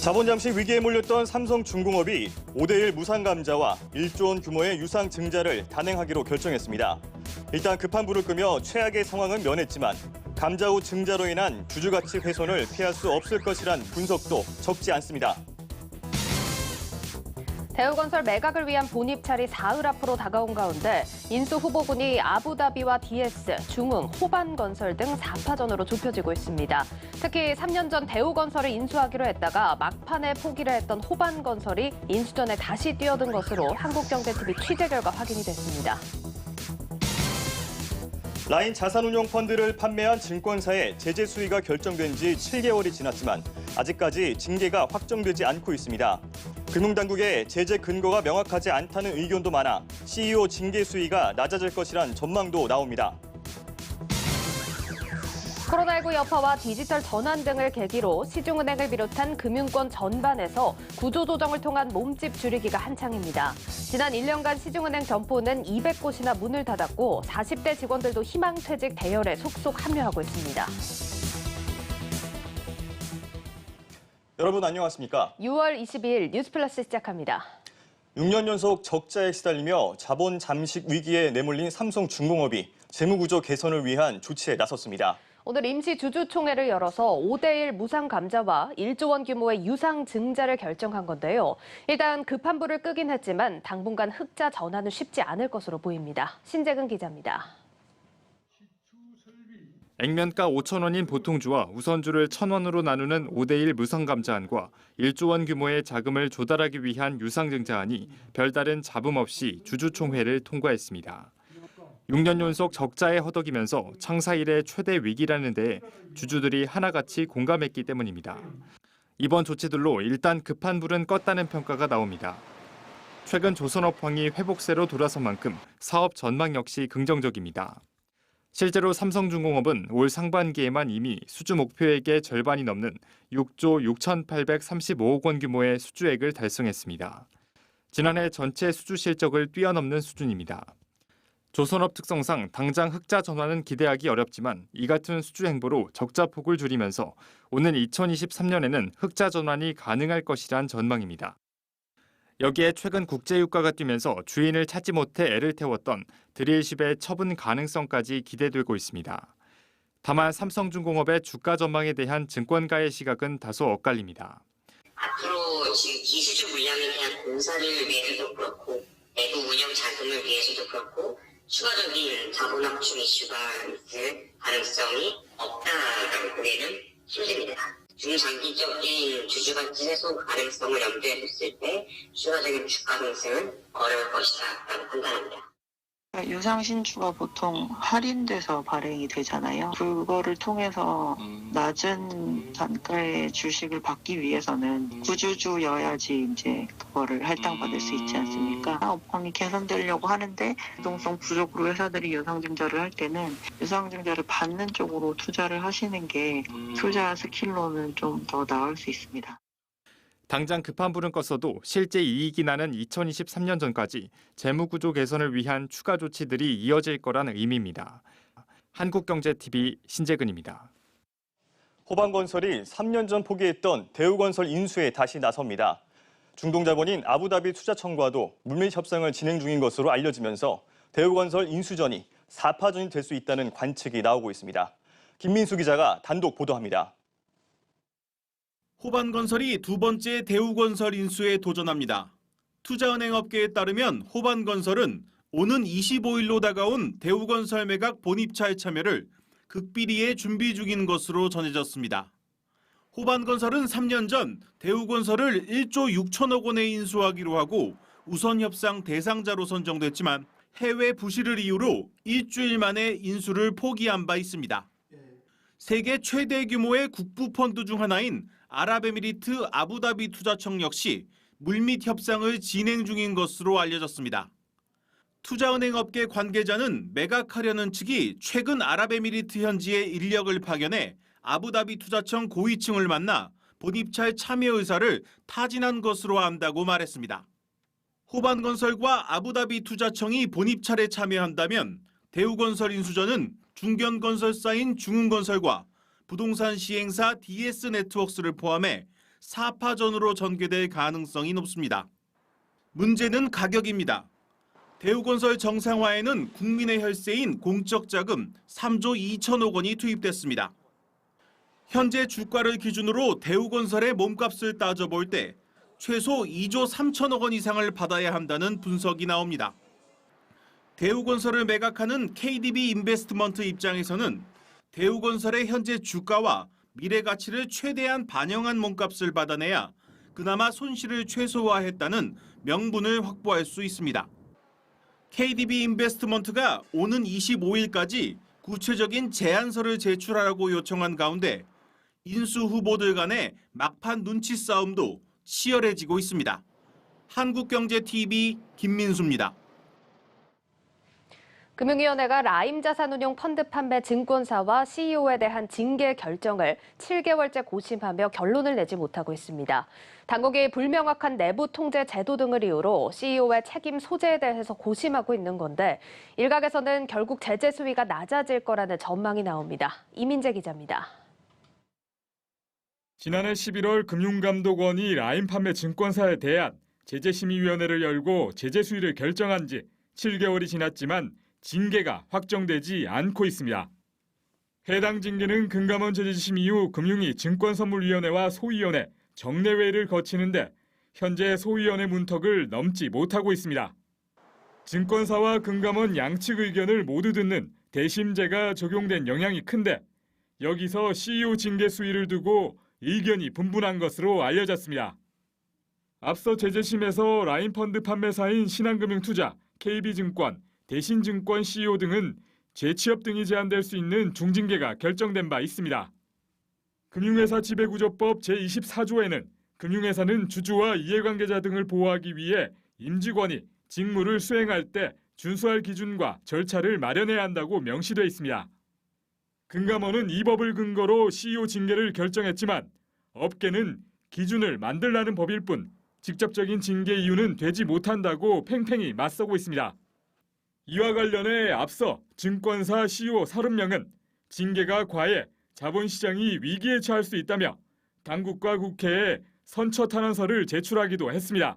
자본 잠식 위기에 몰렸던 삼성중공업이 5대1 무상감자와 1조 원 규모의 유상증자를 단행하기로 결정했습니다. 일단 급한 불을 끄며 최악의 상황은 면했지만 감자 후 증자로 인한 주주가치 훼손을 피할 수 없을 것이란 분석도 적지 않습니다. 대우건설 매각을 위한 본입찰이 사흘 앞으로 다가온 가운데 인수 후보군이 아부다비와 DS, 중흥, 호반건설 등 4파전으로 좁혀지고 있습니다. 특히 3년 전 대우건설을 인수하기로 했다가 막판에 포기를 했던 호반건설이 인수전에 다시 뛰어든 것으로 한국경제TV 취재 결과 확인이 됐습니다. 라인 자산운용 펀드를 판매한 증권사의 제재 수위가 결정된 지 7개월이 지났지만 아직까지 징계가 확정되지 않고 있습니다. 금융당국의 제재 근거가 명확하지 않다는 의견도 많아 CEO 징계 수위가 낮아질 것이란 전망도 나옵니다. 코로나19 여파와 디지털 전환 등을 계기로 시중은행을 비롯한 금융권 전반에서 구조조정을 통한 몸집 줄이기가 한창입니다. 지난 1년간 시중은행 점포는 200곳이나 문을 닫았고 40대 직원들도 희망퇴직 대열에 속속 합류하고 있습니다. 여러분 안녕하십니까? 6월 22일 뉴스플러스 시작합니다. 6년 연속 적자에 시달리며 자본 잠식 위기에 내몰린 삼성중공업이 재무구조 개선을 위한 조치에 나섰습니다. 오늘 임시 주주총회를 열어서 5대1 무상감자와 1조 원 규모의 유상증자를 결정한 건데요. 일단 급한 불을 끄긴 했지만 당분간 흑자 전환은 쉽지 않을 것으로 보입니다. 신재근 기자입니다. 액면가 5,000원인 보통주와 우선주를 1,000원으로 나누는 5대1 무상감자안과 1조 원 규모의 자금을 조달하기 위한 유상증자안이 별다른 잡음 없이 주주총회를 통과했습니다. 6년 연속 적자에 허덕이면서 창사 이래 최대 위기라는 데에 주주들이 하나같이 공감했기 때문입니다. 이번 조치들로 일단 급한 불은 껐다는 평가가 나옵니다. 최근 조선업황이 회복세로 돌아선 만큼 사업 전망 역시 긍정적입니다. 실제로 삼성중공업은 올 상반기에만 이미 수주 목표액의 절반이 넘는 6조 6,835억 원 규모의 수주액을 달성했습니다. 지난해 전체 수주 실적을 뛰어넘는 수준입니다. 조선업 특성상 당장 흑자 전환은 기대하기 어렵지만 이 같은 수주 행보로 적자 폭을 줄이면서 오는 2023년에는 흑자 전환이 가능할 것이란 전망입니다. 여기에 최근 국제유가가 뛰면서 주인을 찾지 못해 애를 태웠던 드릴십의 처분 가능성까지 기대되고 있습니다. 다만 삼성중공업의 주가 전망에 대한 증권가의 시각은 다소 엇갈립니다. 앞으로 지금 기수주 물량에 대한 공사를 위해서도 그렇고 내부 운영 자금을 위해서도 그렇고 추가적인 자본 확충 이슈가 있을 가능성이 없다라고 보기에는 힘듭니다. 중장기적인 주주가치 훼손 가능성을 염두에 뒀을 때 추가적인 주가 상승은 어려울 것이다라고 판단합니다. 유상 신주가 보통 할인돼서 발행이 되잖아요. 그거를 통해서 낮은 단가의 주식을 받기 위해서는 구주주여야지 이제 그거를 할당받을 수 있지 않습니까? 업황이 개선되려고 하는데 유동성 부족으로 회사들이 유상증자를 할 때는 유상증자를 받는 쪽으로 투자를 하시는 게 투자 스킬로는 좀 더 나을 수 있습니다. 당장 급한 불은 껐어도 실제 이익이 나는 2023년 전까지 재무구조 개선을 위한 추가 조치들이 이어질 거라는 의미입니다. 한국경제TV 신재근입니다. 호반건설이 3년 전 포기했던 대우건설 인수에 다시 나섭니다. 중동자본인 아부다비 투자청과도 물밑 협상을 진행 중인 것으로 알려지면서 대우건설 인수전이 4파전이 될 수 있다는 관측이 나오고 있습니다. 김민수 기자가 단독 보도합니다. 호반건설이 두 번째 대우건설 인수에 도전합니다. 투자은행 업계에 따르면 호반건설은 오는 25일로 다가온 대우건설 매각 본입찰 참여를 극비리에 준비 중인 것으로 전해졌습니다. 호반건설은 3년 전 대우건설을 1조 6천억 원에 인수하기로 하고 우선 협상 대상자로 선정됐지만 해외 부실을 이유로 일주일 만에 인수를 포기한 바 있습니다. 세계 최대 규모의 국부 펀드 중 하나인 아랍에미리트 아부다비 투자청 역시 물밑 협상을 진행 중인 것으로 알려졌습니다. 투자은행 업계 관계자는 매각하려는 측이 최근 아랍에미리트 현지에 인력을 파견해 아부다비 투자청 고위층을 만나 본입찰 참여 의사를 타진한 것으로 안다고 말했습니다. 호반건설과 아부다비 투자청이 본입찰에 참여한다면 대우건설 인수전은 중견건설사인 중흥건설과 부동산 시행사 DS 네트워크스를 포함해 4파전으로 전개될 가능성이 높습니다. 문제는 가격입니다. 대우건설 정상화에는 국민의 혈세인 공적자금 3조 2천억 원이 투입됐습니다. 현재 주가를 기준으로 대우건설의 몸값을 따져볼 때 최소 2조 3천억 원 이상을 받아야 한다는 분석이 나옵니다. 대우건설을 매각하는 KDB 인베스트먼트 입장에서는 대우건설의 현재 주가와 미래 가치를 최대한 반영한 몸값을 받아내야 그나마 손실을 최소화했다는 명분을 확보할 수 있습니다. KDB 인베스트먼트가 오는 25일까지 구체적인 제안서를 제출하라고 요청한 가운데 인수 후보들 간의 막판 눈치 싸움도 치열해지고 있습니다. 한국경제TV 김민수입니다. 금융위원회가 라임자산운용 펀드 판매 증권사와 CEO에 대한 징계 결정을 7개월째 고심하며 결론을 내지 못하고 있습니다. 당국이 불명확한 내부 통제 제도 등을 이유로 CEO의 책임 소재에 대해서 고심하고 있는 건데 일각에서는 결국 제재 수위가 낮아질 거라는 전망이 나옵니다. 이민재 기자입니다. 지난해 11월 금융감독원이 라임 판매 증권사에 대한 제재심의위원회를 열고 제재 수위를 결정한 지 7개월이 지났지만 징계가 확정되지 않고 있습니다. 해당 징계는 금감원 제재심 이후 금융위 증권선물위원회와 소위원회, 정례회의를 거치는데 현재 소위원회 문턱을 넘지 못하고 있습니다. 증권사와 금감원 양측 의견을 모두 듣는 대심제가 적용된 영향이 큰데 여기서 CEO 징계 수위를 두고 의견이 분분한 것으로 알려졌습니다. 앞서 제재심에서 라임펀드 판매사인 신한금융투자, KB증권, 대신증권 CEO 등은 재취업 등이 제한될 수 있는 중징계가 결정된 바 있습니다. 금융회사 지배구조법 제24조에는 금융회사는 주주와 이해관계자 등을 보호하기 위해 임직원이 직무를 수행할 때 준수할 기준과 절차를 마련해야 한다고 명시돼 있습니다. 금감원은 이 법을 근거로 CEO 징계를 결정했지만 업계는 기준을 만들라는 법일 뿐 직접적인 징계 이유는 되지 못한다고 팽팽히 맞서고 있습니다. 이와 관련해 앞서 증권사 CEO 30명은 징계가 과해 자본시장이 위기에 처할 수 있다며 당국과 국회에 선처탄원서를 제출하기도 했습니다.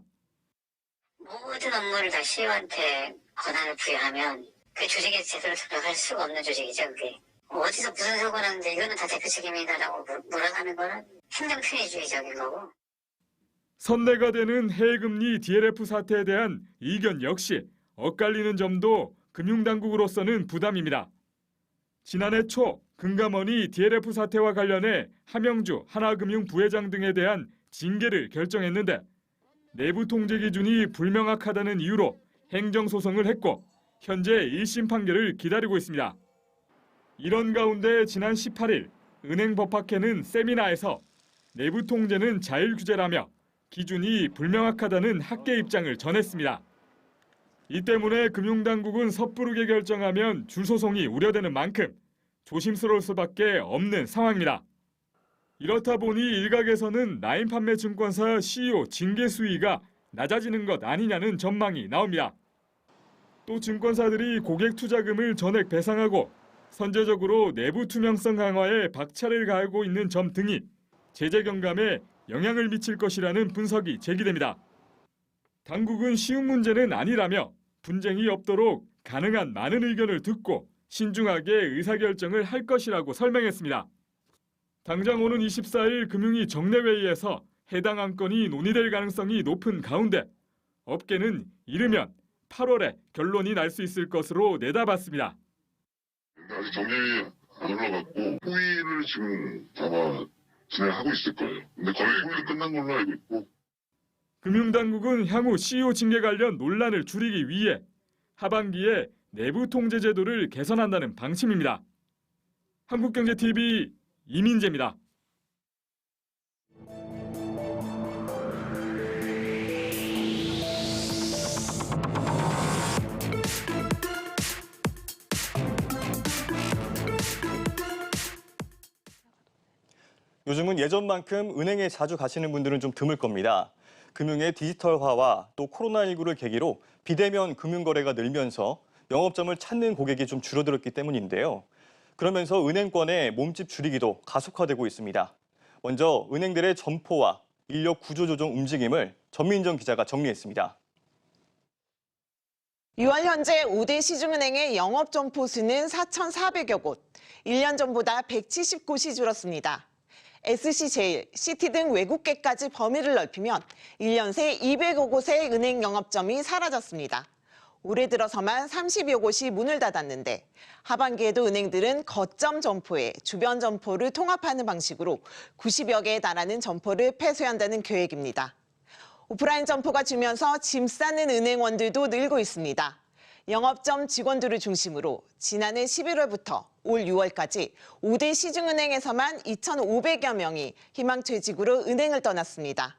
모든 업무를 다 CEO한테 권한을 부여하면 그 조직의 제대로 돌아갈 수가 없는 조직이죠. 그게 어디서 무슨 사고가 났는데 이거는 다 대표 책임이다라고 몰아가는 거는 행정편의주의적인 거고. 선례가 되는 해금리 DLF 사태에 대한 의견 역시 엇갈리는 점도 금융당국으로서는 부담입니다. 지난해 초 금감원이 DLF 사태와 관련해 하명주 하나금융 부회장 등에 대한 징계를 결정했는데 내부 통제 기준이 불명확하다는 이유로 행정소송을 했고 현재 1심 판결을 기다리고 있습니다. 이런 가운데 지난 18일 은행법학회는 세미나에서 내부 통제는 자율규제라며 기준이 불명확하다는 학계 입장을 전했습니다. 이 때문에 금융당국은 섣부르게 결정하면 줄소송이 우려되는 만큼 조심스러울 수밖에 없는 상황입니다. 이렇다 보니 일각에서는 라임 판매 증권사 CEO 징계 수위가 낮아지는 것 아니냐는 전망이 나옵니다. 또 증권사들이 고객 투자금을 전액 배상하고 선제적으로 내부 투명성 강화에 박차를 가하고 있는 점 등이 제재 경감에 영향을 미칠 것이라는 분석이 제기됩니다. 당국은 쉬운 문제는 아니라며 분쟁이 없도록 가능한 많은 의견을 듣고 신중하게 의사결정을 할 것이라고 설명했습니다. 당장 오는 24일 금융위 정례회의에서 해당 안건이 논의될 가능성이 높은 가운데 업계는 이르면 8월에 결론이 날 수 있을 것으로 내다봤습니다. 아직 정리안 올라갔고 후의를 지금 아마 진행하고 있을 거예요. 근데 거의 후의는 끝난 걸로 알고 있고. 금융당국은 향후 CEO 징계 관련 논란을 줄이기 위해 하반기에 내부 통제 제도를 개선한다는 방침입니다. 한국경제TV 이민재입니다. 요즘은 예전만큼 은행에 자주 가시는 분들은 좀 드물 겁니다. 금융의 디지털화와 또 코로나19를 계기로 비대면 금융거래가 늘면서 영업점을 찾는 고객이 좀 줄어들었기 때문인데요. 그러면서 은행권의 몸집 줄이기도 가속화되고 있습니다. 먼저 은행들의 점포와 인력 구조 조정 움직임을 전민정 기자가 정리했습니다. 6월 현재 5대 시중은행의 영업 점포 수는 4,400여 곳, 1년 전보다 170곳이 줄었습니다. SC제일, 시티 등 외국계까지 범위를 넓히면 1년 새 200여 곳의 은행 영업점이 사라졌습니다. 올해 들어서만 30여 곳이 문을 닫았는데 하반기에도 은행들은 거점 점포에 주변 점포를 통합하는 방식으로 90여 개에 달하는 점포를 폐쇄한다는 계획입니다. 오프라인 점포가 줄면서 짐 싸는 은행원들도 늘고 있습니다. 영업점 직원들을 중심으로 지난해 11월부터 올 6월까지 5대 시중은행에서만 2,500여 명이 희망퇴직으로 은행을 떠났습니다.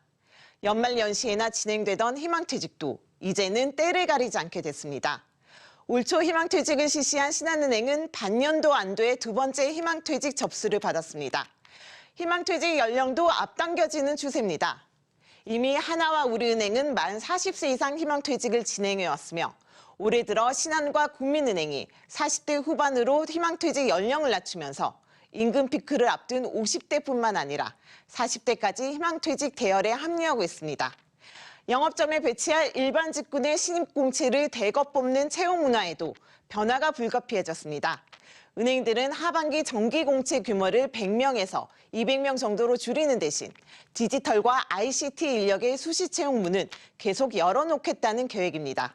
연말 연시에나 진행되던 희망퇴직도 이제는 때를 가리지 않게 됐습니다. 올 초 희망퇴직을 실시한 신한은행은 반년도 안 돼 두 번째 희망퇴직 접수를 받았습니다. 희망퇴직 연령도 앞당겨지는 추세입니다. 이미 하나와 우리은행은 만 40세 이상 희망퇴직을 진행해왔으며 올해 들어 신한과 국민은행이 40대 후반으로 희망퇴직 연령을 낮추면서 임금 피크를 앞둔 50대뿐만 아니라 40대까지 희망퇴직 대열에 합류하고 있습니다. 영업점에 배치할 일반 직군의 신입공채를 대거 뽑는 채용 문화에도 변화가 불가피해졌습니다. 은행들은 하반기 정기공채 규모를 100명에서 200명 정도로 줄이는 대신 디지털과 ICT 인력의 수시 채용문은 계속 열어놓겠다는 계획입니다.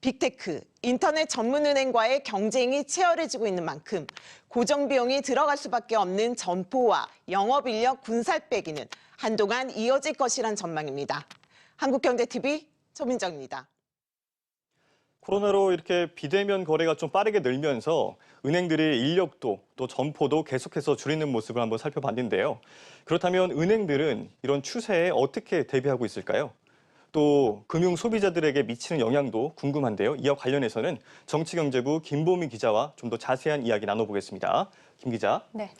빅테크, 인터넷 전문은행과의 경쟁이 치열해지고 있는 만큼 고정비용이 들어갈 수밖에 없는 점포와 영업인력 군살 빼기는 한동안 이어질 것이란 전망입니다. 한국경제TV 조민정입니다. 코로나로 이렇게 비대면 거래가 좀 빠르게 늘면서 은행들이 인력도 또 점포도 계속해서 줄이는 모습을 한번 살펴봤는데요. 그렇다면 은행들은 이런 추세에 어떻게 대비하고 있을까요? 또 금융 소비자들에게 미치는 영향도 궁금한데요. 이와 관련해서는 정치경제부 김보미 기자와 좀 더 자세한 이야기 나눠보겠습니다. 김 기자. 네.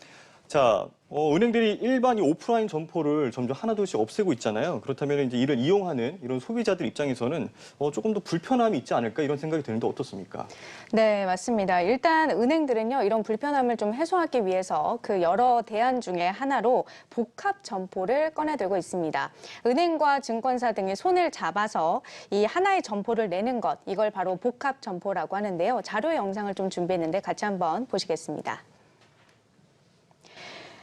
자, 은행들이 일반 이 오프라인 점포를 점점 하나둘씩 없애고 있잖아요. 그렇다면 이제 이를 이용하는 이런 소비자들 입장에서는 조금 더 불편함이 있지 않을까 이런 생각이 드는데 어떻습니까? 네, 맞습니다. 일단 은행들은요, 이런 불편함을 좀 해소하기 위해서 그 여러 대안 중에 하나로 복합 점포를 꺼내들고 있습니다. 은행과 증권사 등이 손을 잡아서 이 하나의 점포를 내는 것, 이걸 바로 복합 점포라고 하는데요. 자료 영상을 좀 준비했는데 같이 한번 보시겠습니다.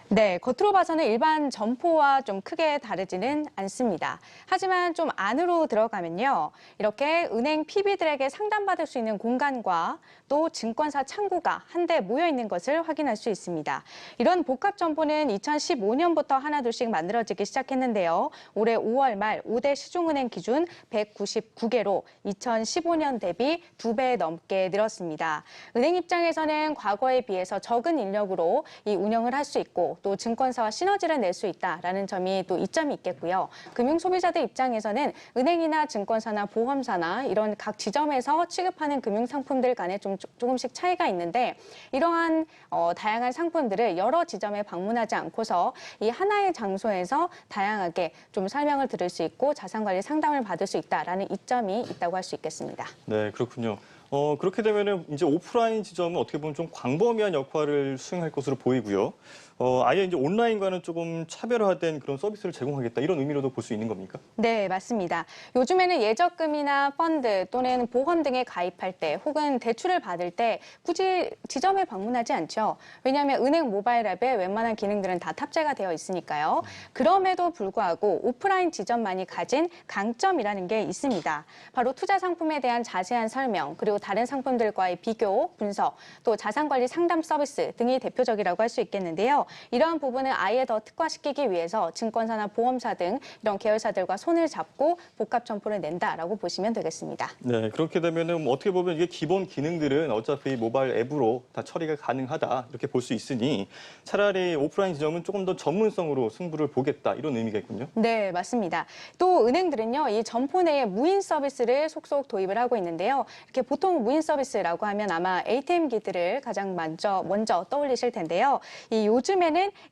네, 겉으로 봐서는 일반 점포와 좀 크게 다르지는 않습니다. 하지만 좀 안으로 들어가면요. 이렇게 은행 PB들에게 상담받을 수 있는 공간과 또 증권사 창구가 한데 모여 있는 것을 확인할 수 있습니다. 이런 복합 점포는 2015년부터 하나둘씩 만들어지기 시작했는데요. 올해 5월 말 5대 시중은행 기준 199개로 2015년 대비 2배 넘게 늘었습니다. 은행 입장에서는 과거에 비해서 적은 인력으로 이 운영을 할 수 있고 또 증권사와 시너지를 낼 수 있다라는 점이 또 이점이 있겠고요. 금융 소비자들 입장에서는 은행이나 증권사나 보험사나 이런 각 지점에서 취급하는 금융 상품들 간에 조금씩 차이가 있는데 이러한 다양한 상품들을 여러 지점에 방문하지 않고서 이 하나의 장소에서 다양하게 좀 설명을 들을 수 있고 자산관리 상담을 받을 수 있다라는 이점이 있다고 할 수 있겠습니다. 네, 그렇군요. 그렇게 되면은 이제 오프라인 지점은 어떻게 보면 좀 광범위한 역할을 수행할 것으로 보이고요. 아예 이제 온라인과는 조금 차별화된 그런 서비스를 제공하겠다 이런 의미로도 볼 수 있는 겁니까? 네, 맞습니다. 요즘에는 예적금이나 펀드 또는 보험 등에 가입할 때 혹은 대출을 받을 때 굳이 지점에 방문하지 않죠. 왜냐하면 은행 모바일 앱에 웬만한 기능들은 다 탑재가 되어 있으니까요. 그럼에도 불구하고 오프라인 지점만이 가진 강점이라는 게 있습니다. 바로 투자 상품에 대한 자세한 설명, 그리고 다른 상품들과의 비교, 분석, 또 자산관리 상담 서비스 등이 대표적이라고 할 수 있겠는데요. 이러한 부분을 아예 더 특화시키기 위해서 증권사나 보험사 등 이런 계열사들과 손을 잡고 복합 점포를 낸다라고 보시면 되겠습니다. 네, 그렇게 되면은 어떻게 보면 이게 기본 기능들은 어차피 모바일 앱으로 다 처리가 가능하다 이렇게 볼 수 있으니 차라리 오프라인 지점은 조금 더 전문성으로 승부를 보겠다 이런 의미겠군요. 네, 맞습니다. 또 은행들은요, 이 점포 내에 무인 서비스를 속속 도입을 하고 있는데요. 이렇게 보통 무인 서비스라고 하면 아마 ATM기들을 가장 먼저 떠올리실 텐데요. 이 요즘에는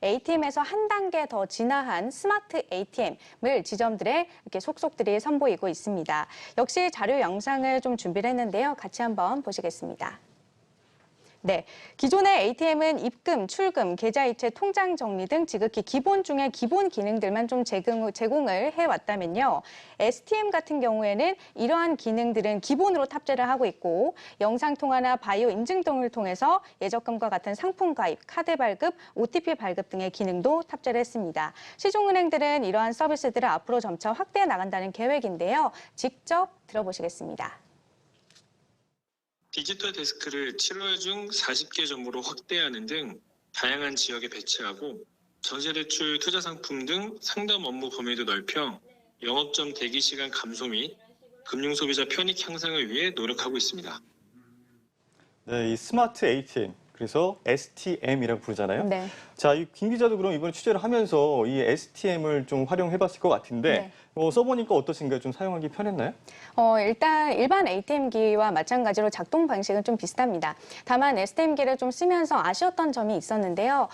ATM에서 한 단계 더 진화한 스마트 ATM을 지점들에 이렇게 속속들이 선보이고 있습니다. 역시 자료 영상을 좀 준비를 했는데요. 같이 한번 보시겠습니다. 네, 기존의 ATM은 입금, 출금, 계좌이체, 통장 정리 등 지극히 기본 중에 기본 기능들만 좀 제공을 해왔다면요. STM 같은 경우에는 이러한 기능들은 기본으로 탑재를 하고 있고 영상통화나 바이오 인증 등을 통해서 예적금과 같은 상품 가입, 카드 발급, OTP 발급 등의 기능도 탑재를 했습니다. 시중은행들은 이러한 서비스들을 앞으로 점차 확대해 나간다는 계획인데요. 직접 들어보시겠습니다. 디지털 데스크를 7월 중 40개 점으로 확대하는 등 다양한 지역에 배치하고 전세대출 투자 상품 등 상담 업무 범위도 넓혀 영업점 대기 시간 감소 및 금융소비자 편익 향상을 위해 노력하고 있습니다. 네, 이 스마트 ATM, 그래서 STM이라고 부르잖아요. 네. 자, 이 김 기자도 그럼 이번에 취재를 하면서 이 STM을 좀 활용해봤을 것 같은데 써보니까 어떠신가요? 좀 사용하기 편했나요? 일단 일반 ATM기와 마찬가지로 작동 방식은 좀 비슷합니다. 다만 STM기를 좀 쓰면서 아쉬웠던 점이 있었는데요.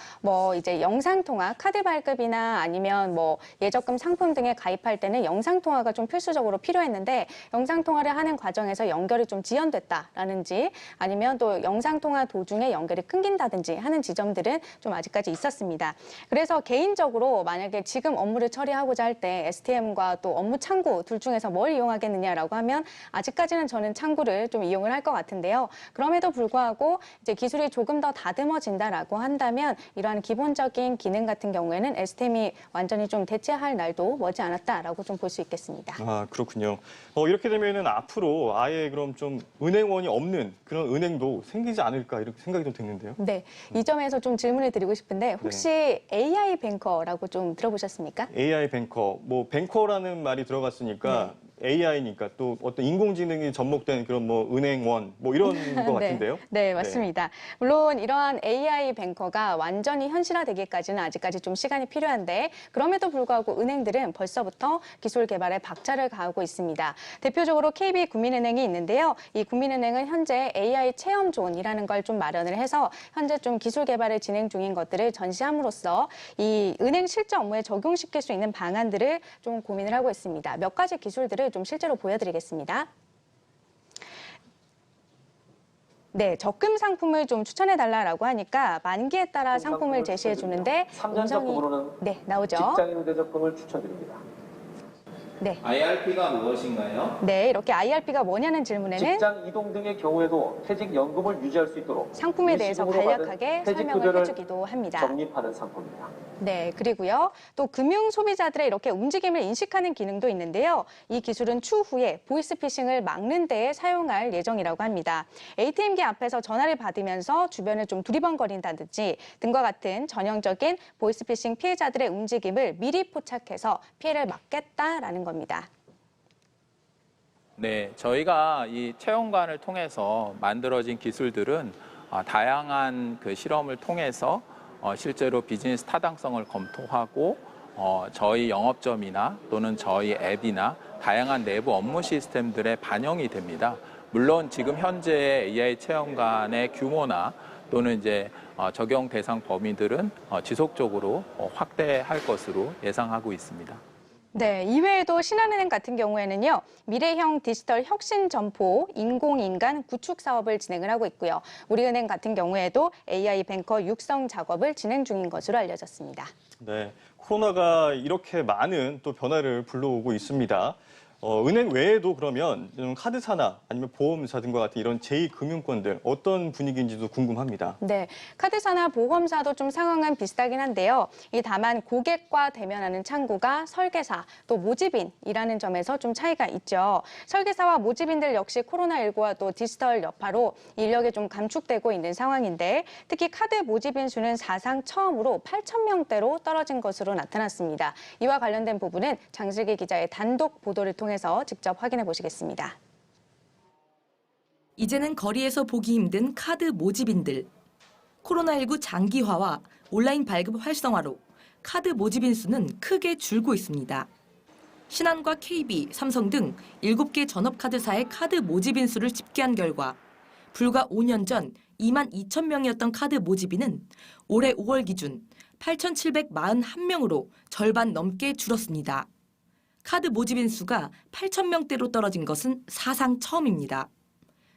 이제 영상통화, 카드 발급이나 아니면 예적금 상품 등에 가입할 때는 영상통화가 좀 필수적으로 필요했는데 영상통화를 하는 과정에서 연결이 좀 지연됐다라는지 아니면 또 영상통화 도중에 연결이 끊긴다든지 하는 지점들은 좀 아직까지 있었습니다. 그래서 개인적으로 만약에 지금 업무를 처리하고자 할 때 STM과 또 업무 창구 둘 중에서 뭘 이용하겠느냐라고 하면 아직까지는 저는 창구를 좀 이용을 할 것 같은데요. 그럼에도 불구하고 이제 기술이 조금 더 다듬어진다라고 한다면 이러한 기본적인 기능 같은 경우에는 STM이 완전히 좀 대체할 날도 머지 않았다라고 좀 볼 수 있겠습니다. 아, 그렇군요. 이렇게 되면은 앞으로 아예 그럼 좀 은행원이 없는 그런 은행도 생기지 않을까 이렇게 생각이 좀 드는데요. 네, 이 점에서 좀 질문을 드리고 싶은데 혹시 AI 뱅커라고 좀 들어보셨습니까? AI 뱅커, 뱅커라는 말이 들어갔으니까 AI니까 또 어떤 인공지능이 접목된 그런 은행원 이런 것 같은데요. 네, 맞습니다. 물론 이러한 AI 뱅커가 완전히 현실화되기까지는 아직까지 좀 시간이 필요한데 그럼에도 불구하고 은행들은 벌써부터 기술 개발에 박차를 가하고 있습니다. 대표적으로 KB국민은행이 있는데요. 이 국민은행은 현재 AI 체험존이라는 걸 좀 마련을 해서 현재 좀 기술 개발을 진행 중인 것들을 전시함으로써 이 은행 실제 업무에 적용시킬 수 있는 방안들을 좀 고민을 하고 있습니다. 몇 가지 기술들을 좀 실제로 보여드리겠습니다. 네, 적금 상품을 좀 추천해달라고 하니까 만기에 따라 상품을 제시해 주는데 음성이 나오죠. 직장인 우대적금을 추천드립니다. 네. IRP가 무엇인가요? 네, 이렇게 IRP가 뭐냐는 질문에는 직장 이동 등의 경우에도 퇴직연금을 유지할 수 있도록 상품에 대해서 간략하게 설명을 해주기도 합니다. 적립하는 상품입니다. 네, 그리고요. 또 금융 소비자들의 이렇게 움직임을 인식하는 기능도 있는데요. 이 기술은 추후에 보이스피싱을 막는 데에 사용할 예정이라고 합니다. ATM기 앞에서 전화를 받으면서 주변을 좀 두리번거린다든지 등과 같은 전형적인 보이스피싱 피해자들의 움직임을 미리 포착해서 피해를 막겠다라는 겁니다. 네, 저희가 이 체험관을 통해서 만들어진 기술들은 다양한 그 실험을 통해서 실제로 비즈니스 타당성을 검토하고 저희 영업점이나 또는 저희 앱이나 다양한 내부 업무 시스템들에 반영이 됩니다. 물론 지금 현재 AI 체험관의 규모나 또는 이제 적용 대상 범위들은 지속적으로 확대할 것으로 예상하고 있습니다. 네, 이외에도 신한은행 같은 경우에는요, 미래형 디지털 혁신 점포 인공인간 구축 사업을 진행을 하고 있고요. 우리은행 같은 경우에도 AI 뱅커 육성 작업을 진행 중인 것으로 알려졌습니다. 네, 코로나가 이렇게 많은 또 변화를 불러오고 있습니다. 은행 외에도 그러면 좀 카드사나 아니면 보험사 등과 같은 이런 제2금융권들 어떤 분위기인지도 궁금합니다. 네, 카드사나 보험사도 좀 상황은 비슷하긴 한데요. 다만 고객과 대면하는 창구가 설계사 또 모집인이라는 점에서 좀 차이가 있죠. 설계사와 모집인들 역시 코로나19와 또 디지털 여파로 인력이 좀 감축되고 있는 상황인데 특히 카드 모집인 수는 사상 처음으로 8,000명대로 떨어진 것으로 나타났습니다. 이와 관련된 부분은 장슬기 기자의 단독 보도를 통해 직접 확인해 보시겠습니다. 이제는 거리에서 보기 힘든 카드 모집인들. 코로나19 장기화와 온라인 발급 활성화로 카드 모집인 수는 크게 줄고 있습니다. 신한과 KB, 삼성 등 7개 전업카드사의 카드 모집인 수를 집계한 결과 불과 5년 전 2만 2천 명이었던 카드 모집인은 올해 5월 기준 8,741명으로 절반 넘게 줄었습니다. 카드 모집인 수가 8,000명대로 떨어진 것은 사상 처음입니다.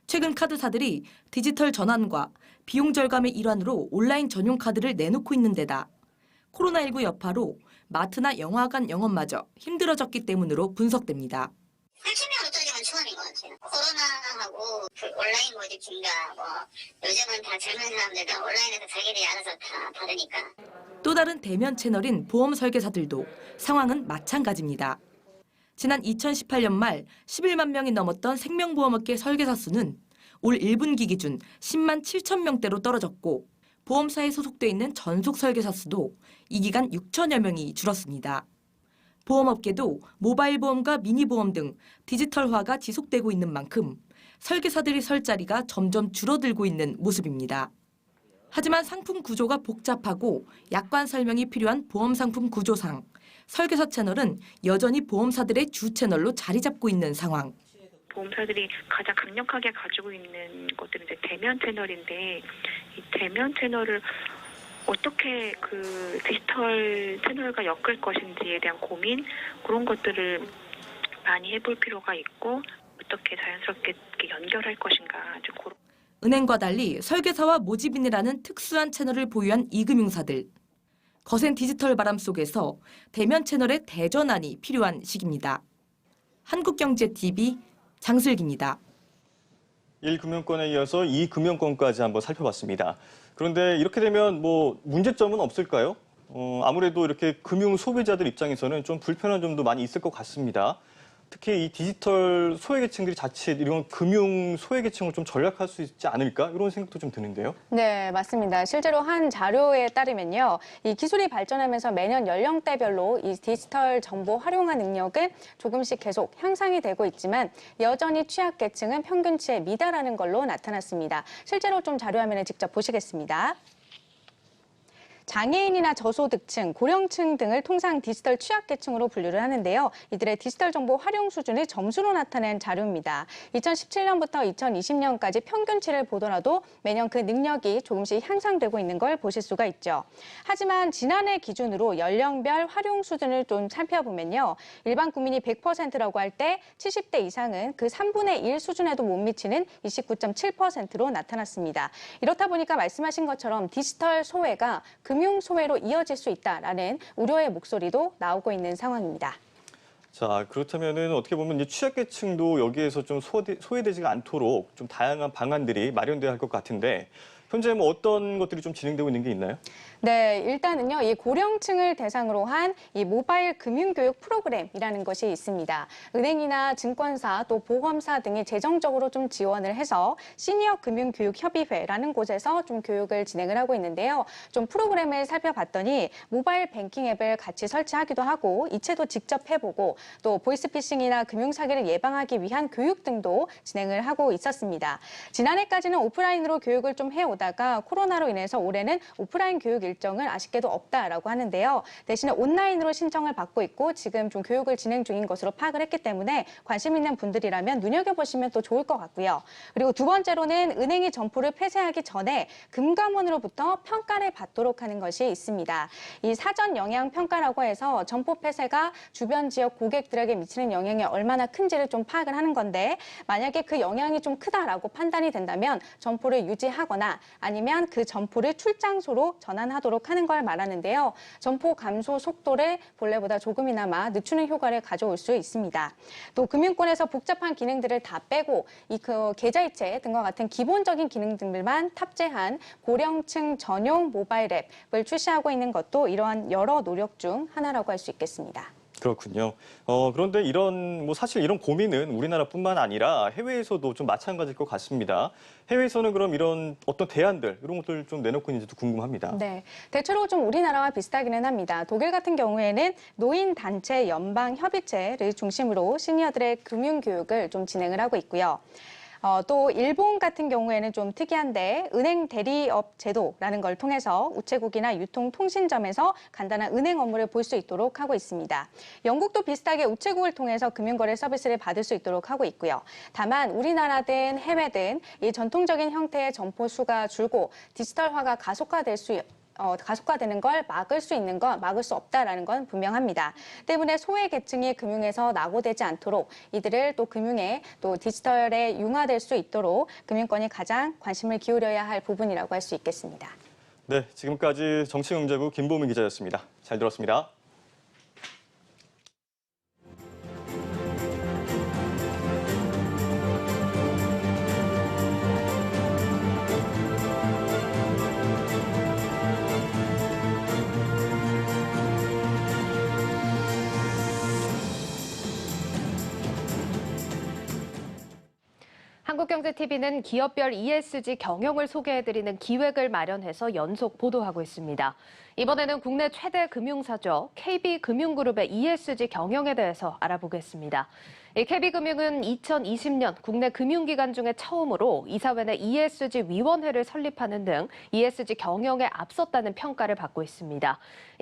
최근 카드사들이 디지털 전환과 비용 절감의 일환으로 온라인 전용 카드를 내놓고 있는 데다 코로나19 여파로 마트나 영화관 영업마저 힘들어졌기 때문으로 분석됩니다. 한편으로 따지면 초안인 것 같아요. 코로나하고 온라인 모집 증가, 요즘은 다 젊은 사람들 다 온라인에서 자기들이 알아서 다 받으니까. 또 다른 대면 채널인 보험 설계사들도 상황은 마찬가지입니다. 지난 2018년 말 11만 명이 넘었던 생명보험업계 설계사 수는 올 1분기 기준 10만 7천 명대로 떨어졌고 보험사에 소속돼 있는 전속 설계사 수도 이 기간 6천여 명이 줄었습니다. 보험업계도 모바일 보험과 미니보험 등 디지털화가 지속되고 있는 만큼 설계사들이 설 자리가 점점 줄어들고 있는 모습입니다. 하지만 상품 구조가 복잡하고 약관 설명이 필요한 보험상품 구조상 설계사 채널은 여전히 보험사들의 주 채널로 자리 잡고 있는 상황. 보험사들이 가장 강력하게 가지고 있는 것들은 이제 대면 채널인데 이 대면 채널을 어떻게 그 디지털 채널과 엮을 것인지에 대한 고민 그런 것들을 많이 해볼 필요가 있고 어떻게 자연스럽게 연결할 것인가. 은행과 달리 설계사와 모집인이라는 특수한 채널을 보유한 이금융사들. 거센 디지털 바람 속에서 대면 채널의 대전환이 필요한 시기입니다. 한국경제TV 장슬기입니다. 1금융권에 이어서 2금융권까지 한번 살펴봤습니다. 그런데 이렇게 되면 문제점은 없을까요? 아무래도 이렇게 금융 소비자들 입장에서는 좀 불편한 점도 많이 있을 것 같습니다. 특히 이 디지털 소외계층들이 자칫 이런 금융 소외계층을 좀 전락할 수 있지 않을까? 이런 생각도 좀 드는데요. 네, 맞습니다. 실제로 한 자료에 따르면요. 이 기술이 발전하면서 매년 연령대별로 이 디지털 정보 활용한 능력은 조금씩 계속 향상이 되고 있지만 여전히 취약계층은 평균치에 미달하는 걸로 나타났습니다. 실제로 좀 자료화면을 직접 보시겠습니다. 장애인이나 저소득층, 고령층 등을 통상 디지털 취약계층으로 분류를 하는데요. 이들의 디지털 정보 활용 수준을 점수로 나타낸 자료입니다. 2017년부터 2020년까지 평균치를 보더라도 매년 그 능력이 조금씩 향상되고 있는 걸 보실 수가 있죠. 하지만 지난해 기준으로 연령별 활용 수준을 좀 살펴보면요. 일반 국민이 100%라고 할 때 70대 이상은 그 3분의 1 수준에도 못 미치는 29.7%로 나타났습니다. 이렇다 보니까 말씀하신 것처럼 디지털 소외가 금융 소외로 이어질 수 있다라는 우려의 목소리도 나오고 있는 상황입니다. 자, 그렇다면은 어떻게 보면 이제 취약계층도 여기에서 좀 소외되지가 않도록 좀 다양한 방안들이 마련돼야 할 것 같은데 현재 어떤 것들이 좀 진행되고 있는 게 있나요? 네, 일단은요, 이 고령층을 대상으로 한 이 모바일 금융교육 프로그램이라는 것이 있습니다. 은행이나 증권사 또 보험사 등이 재정적으로 좀 지원을 해서 시니어 금융교육협의회라는 곳에서 좀 교육을 진행을 하고 있는데요. 좀 프로그램을 살펴봤더니 모바일 뱅킹 앱을 같이 설치하기도 하고 이체도 직접 해보고 또 보이스피싱이나 금융사기를 예방하기 위한 교육 등도 진행을 하고 있었습니다. 지난해까지는 오프라인으로 교육을 좀 해오다가 코로나로 인해서 올해는 오프라인 교육 일정은 아쉽게도 없다라고 하는데요. 대신에 온라인으로 신청을 받고 있고 지금 좀 교육을 진행 중인 것으로 파악을 했기 때문에 관심 있는 분들이라면 눈여겨보시면 또 좋을 것 같고요. 그리고 두 번째로는 은행이 점포를 폐쇄하기 전에 금감원으로부터 평가를 받도록 하는 것이 있습니다. 이 사전 영향 평가라고 해서 점포 폐쇄가 주변 지역 고객들에게 미치는 영향이 얼마나 큰지를 좀 파악을 하는 건데 만약에 그 영향이 좀 크다라고 판단이 된다면 점포를 유지하거나 아니면 그 점포를 출장소로 전환하도록 하는 걸 말하는데요. 점포 감소 속도를 본래보다 조금이나마 늦추는 효과를 가져올 수 있습니다. 또 금융권에서 복잡한 기능들을 다 빼고 그 계좌이체 등과 같은 기본적인 기능들만 탑재한 고령층 전용 모바일 앱을 출시하고 있는 것도 이러한 여러 노력 중 하나라고 할 수 있겠습니다. 그렇군요. 그런데 사실 이런 고민은 우리나라뿐만 아니라 해외에서도 좀 마찬가지일 것 같습니다. 해외에서는 그럼 이런 어떤 대안들, 이런 것들 좀 내놓고 있는지도 궁금합니다. 네. 대체로 좀 우리나라와 비슷하기는 합니다. 독일 같은 경우에는 노인단체 연방협의체를 중심으로 시니어들의 금융교육을 좀 진행을 하고 있고요. 또 일본 같은 경우에는 좀 특이한데 은행 대리업 제도라는 걸 통해서 우체국이나 유통통신점에서 간단한 은행 업무를 볼 수 있도록 하고 있습니다. 영국도 비슷하게 우체국을 통해서 금융거래 서비스를 받을 수 있도록 하고 있고요. 다만 우리나라든 해외든 이 전통적인 형태의 점포 수가 줄고 디지털화가 가속화될 수 가속화되는 걸 막을 수 있는 건 막을 수 없다라는 건 분명합니다. 때문에 소외계층이 금융에서 낙오되지 않도록 이들을 또 금융에 또 디지털에 융화될 수 있도록 금융권이 가장 관심을 기울여야 할 부분이라고 할 수 있겠습니다. 네, 지금까지 정치경제부 김보민 기자였습니다. 잘 들었습니다. 한국경제TV는 기업별 ESG 경영을 소개해드리는 기획을 마련해서 연속 보도하고 있습니다. 이번에는 국내 최대 금융사죠. KB금융그룹의 ESG 경영에 대해서 알아보겠습니다. KB금융은 2020년 국내 금융기관 중에 처음으로 이사회 내 ESG 위원회를 설립하는 등 ESG 경영에 앞섰다는 평가를 받고 있습니다.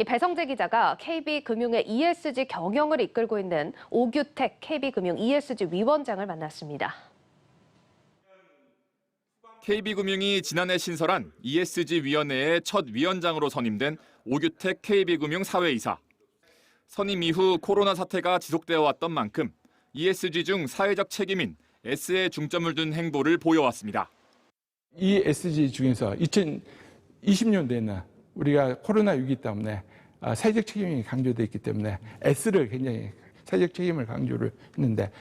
배성재 기자가 KB금융의 ESG 경영을 이끌고 있는 오규택 KB금융 ESG 위원장을 만났습니다. KB금융이 지난해 신설한 ESG위원회의 첫 위원장으로 선임된 오규택 KB금융 사회이사. 선임 이후 코로나 사태가 지속되어 왔던 만큼 ESG 중 사회적 책임인 S에 중점을 둔 행보를 보여왔습니다. 이 ESG 중에서 2020년도에는 우리가 코로나 위기 때문에 사회적 책임이 강조되어 있기 때문에 S를 굉장히 사회적 책임을 강조를 했는데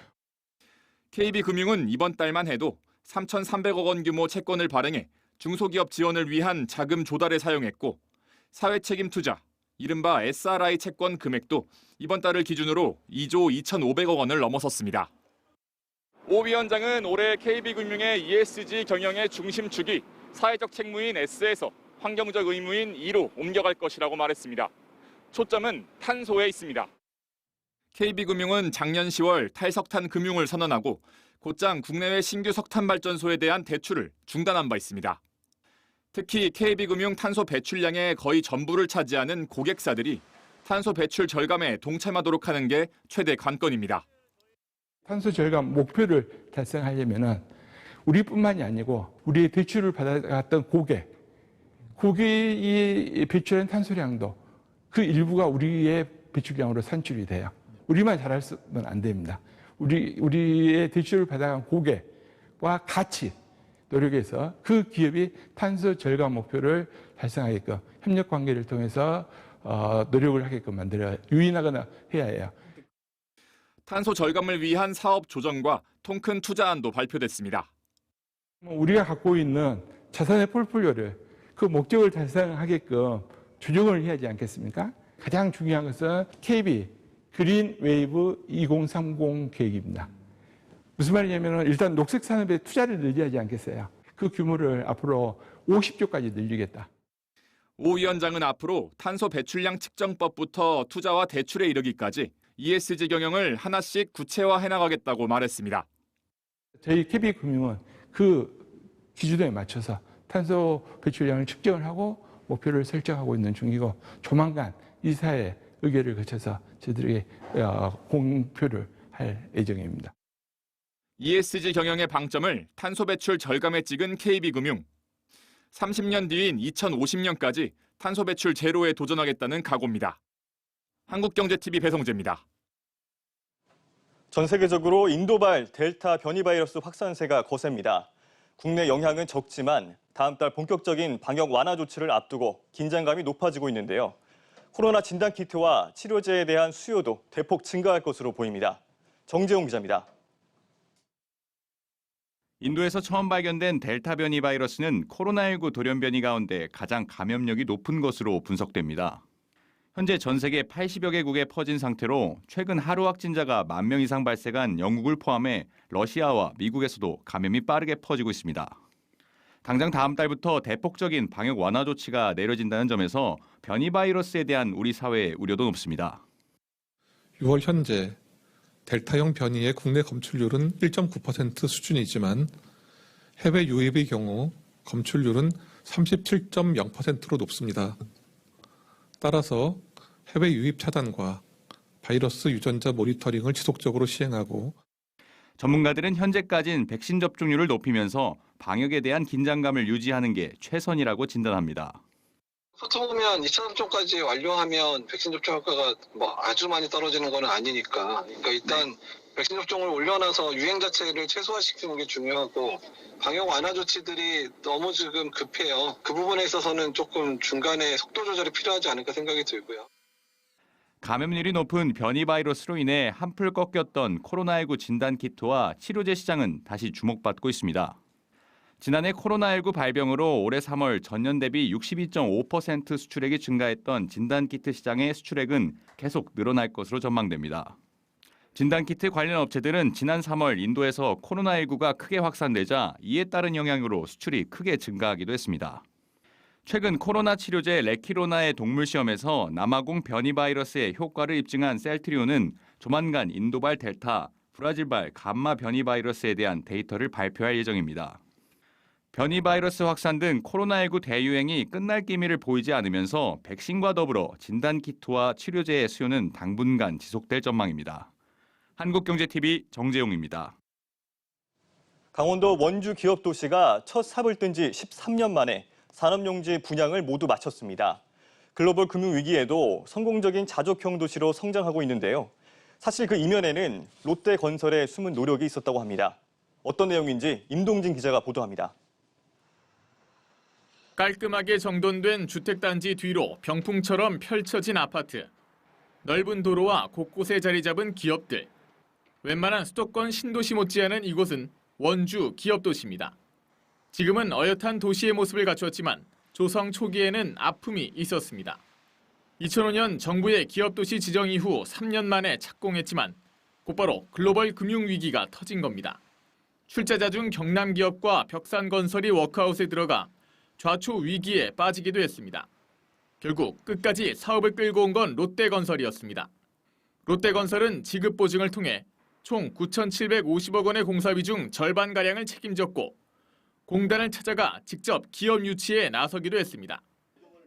KB금융은 이번 달만 해도 3,300억 원 규모 채권을 발행해 중소기업 지원을 위한 자금 조달에 사용했고 사회책임 투자, 이른바 SRI 채권 금액도 이번 달을 기준으로 2조 2,500억 원을 넘어섰습니다. 오 위원장은 올해 KB금융의 ESG 경영의 중심축이 사회적 책무인 S에서 환경적 의무인 E로 옮겨갈 것이라고 말했습니다. 초점은 탄소에 있습니다. KB금융은 작년 10월 탈석탄 금융을 선언하고 곧장 국내외 신규 석탄 발전소에 대한 대출을 중단한 바 있습니다. 특히 KB금융 탄소 배출량의 거의 전부를 차지하는 고객사들이 탄소 배출 절감에 동참하도록 하는 게 최대 관건입니다. 탄소 절감 목표를 달성하려면은 우리뿐만이 아니고 우리의 대출을 받아갔던 고객이 배출한 탄소량도 그 일부가 우리의 배출량으로 산출이 돼요. 우리만 잘할 수는 안 됩니다. 우리의 대출을 받아간 고객과 같이 노력해서 그 기업이 탄소 절감 목표를 달성하게끔 협력 관계를 통해서 노력을 하게끔 만들어야 유인하거나 해야 해요. 탄소 절감을 위한 사업 조정과 통큰 투자안도 발표됐습니다. 우리가 갖고 있는 자산의 폴폴리오를 그 목적을 달성하게끔 조정을 해야 하지 않겠습니까? 가장 중요한 것은 KB 그린 웨이브 2030 계획입니다. 무슨 말이냐면 일단 녹색 산업에 투자를 늘려야 하지 않겠어요? 그 규모를 앞으로 50조까지 늘리겠다. 오 위원장은 앞으로 탄소 배출량 측정법부터 투자와 대출에 이르기까지 ESG 경영을 하나씩 구체화해 나가겠다고 말했습니다. 저희 KB금융은 그 기준에 맞춰서 탄소 배출량을 측정을 하고 목표를 설정하고 있는 중이고 조만간 이사회 의결을 거쳐서 저희들에게 공표를 할 예정입니다. ESG 경영의 방점을 탄소 배출 절감에 찍은 KB금융. 30년 뒤인 2050년까지 탄소 배출 제로에 도전하겠다는 각오입니다. 한국경제TV 배성재입니다. 전 세계적으로 인도발 델타 변이 바이러스 확산세가 거셉니다. 국내 영향은 적지만 다음 달 본격적인 방역 완화 조치를 앞두고 긴장감이 높아지고 있는데요. 코로나 진단키트와 치료제에 대한 수요도 대폭 증가할 것으로 보입니다. 정재용 기자입니다. 인도에서 처음 발견된 델타 변이 바이러스는 코로나19 돌연 변이 가운데 가장 감염력이 높은 것으로 분석됩니다. 현재 전 세계 80여 개국에 퍼진 상태로 최근 하루 확진자가 10,000명 이상 발생한 영국을 포함해 러시아와 미국에서도 감염이 빠르게 퍼지고 있습니다. 당장 다음 달부터 대폭적인 방역 완화 조치가 내려진다는 점에서 변이 바이러스에 대한 우리 사회의 우려도 높습니다. 6월 현재 델타형 변이의 국내 검출률은 1.9% 수준이지만 해외 유입의 경우 검출률은 37.0%로 높습니다. 따라서 해외 유입 차단과 바이러스 유전자 모니터링을 지속적으로 시행하고 전문가들은 현재까지는 백신 접종률을 높이면서 방역에 대한 긴장감을 유지하는 게 최선이라고 진단합니다. 보통 보면 2차 접종까지 완료하면 백신 접종 효과가 뭐 아주 많이 떨어지는 건 아니니까. 그러니까 일단 백신 접종을 올려놔서 유행 자체를 최소화시키는 게 중요하고 방역 완화 조치들이 너무 지금 급해요. 그 부분에 있어서는 조금 중간에 속도 조절이 필요하지 않을까 생각이 들고요. 감염률이 높은 변이 바이러스로 인해 한풀 꺾였던 코로나19 진단키트와 치료제 시장은 다시 주목받고 있습니다. 지난해 코로나19 발병으로 올해 3월 전년 대비 62.5% 수출액이 증가했던 진단키트 시장의 수출액은 계속 늘어날 것으로 전망됩니다. 진단키트 관련 업체들은 지난 3월 인도에서 코로나19가 크게 확산되자 이에 따른 영향으로 수출이 크게 증가하기도 했습니다. 최근 코로나 치료제 레키로나의 동물 시험에서 남아공 변이 바이러스의 효과를 입증한 셀트리온은 조만간 인도발 델타, 브라질발 감마 변이 바이러스에 대한 데이터를 발표할 예정입니다. 변이 바이러스 확산 등 코로나19 대유행이 끝날 기미를 보이지 않으면서 백신과 더불어 진단키트와 치료제의 수요는 당분간 지속될 전망입니다. 한국경제TV 정재용입니다. 강원도 원주 기업도시가 첫 삽을 뜬 지 13년 만에 산업용지 분양을 모두 마쳤습니다. 글로벌 금융위기에도 성공적인 자족형 도시로 성장하고 있는데요. 사실 그 이면에는 롯데건설의 숨은 노력이 있었다고 합니다. 어떤 내용인지 임동진 기자가 보도합니다. 깔끔하게 정돈된 주택단지 뒤로 병풍처럼 펼쳐진 아파트. 넓은 도로와 곳곳에 자리 잡은 기업들. 웬만한 수도권 신도시 못지않은 이곳은 원주 기업도시입니다. 지금은 어엿한 도시의 모습을 갖추었지만 조성 초기에는 아픔이 있었습니다. 2005년 정부의 기업도시 지정 이후 3년 만에 착공했지만 곧바로 글로벌 금융위기가 터진 겁니다. 출자자 중 경남기업과 벽산건설이 워크아웃에 들어가 좌초 위기에 빠지기도 했습니다. 결국 끝까지 사업을 끌고 온 건 롯데건설이었습니다. 롯데건설은 지급보증을 통해 총 9,750억 원의 공사비 중 절반가량을 책임졌고 공단을 찾아가 직접 기업 유치에 나서기도 했습니다.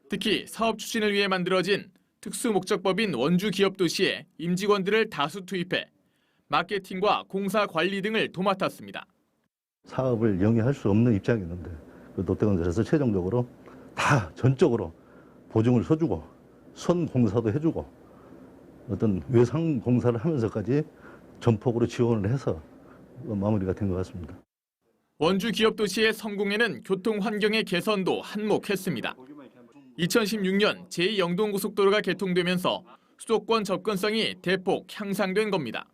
특히 사업 추진을 위해 만들어진 특수목적법인 원주기업도시에 임직원들을 다수 투입해 마케팅과 공사 관리 등을 도맡았습니다. 사업을 영위할 수 없는 입장이었는데 롯데건설에서 최종적으로 다 전적으로 보증을 서주고 선공사도 해주고 어떤 외상 공사를 하면서까지 전폭으로 지원을 해서 마무리가 된 것 같습니다. 원주 기업도시의 성공에는 교통 환경의 개선도 한몫했습니다. 2016년 제2영동고속도로가 개통되면서 수도권 접근성이 대폭 향상된 겁니다.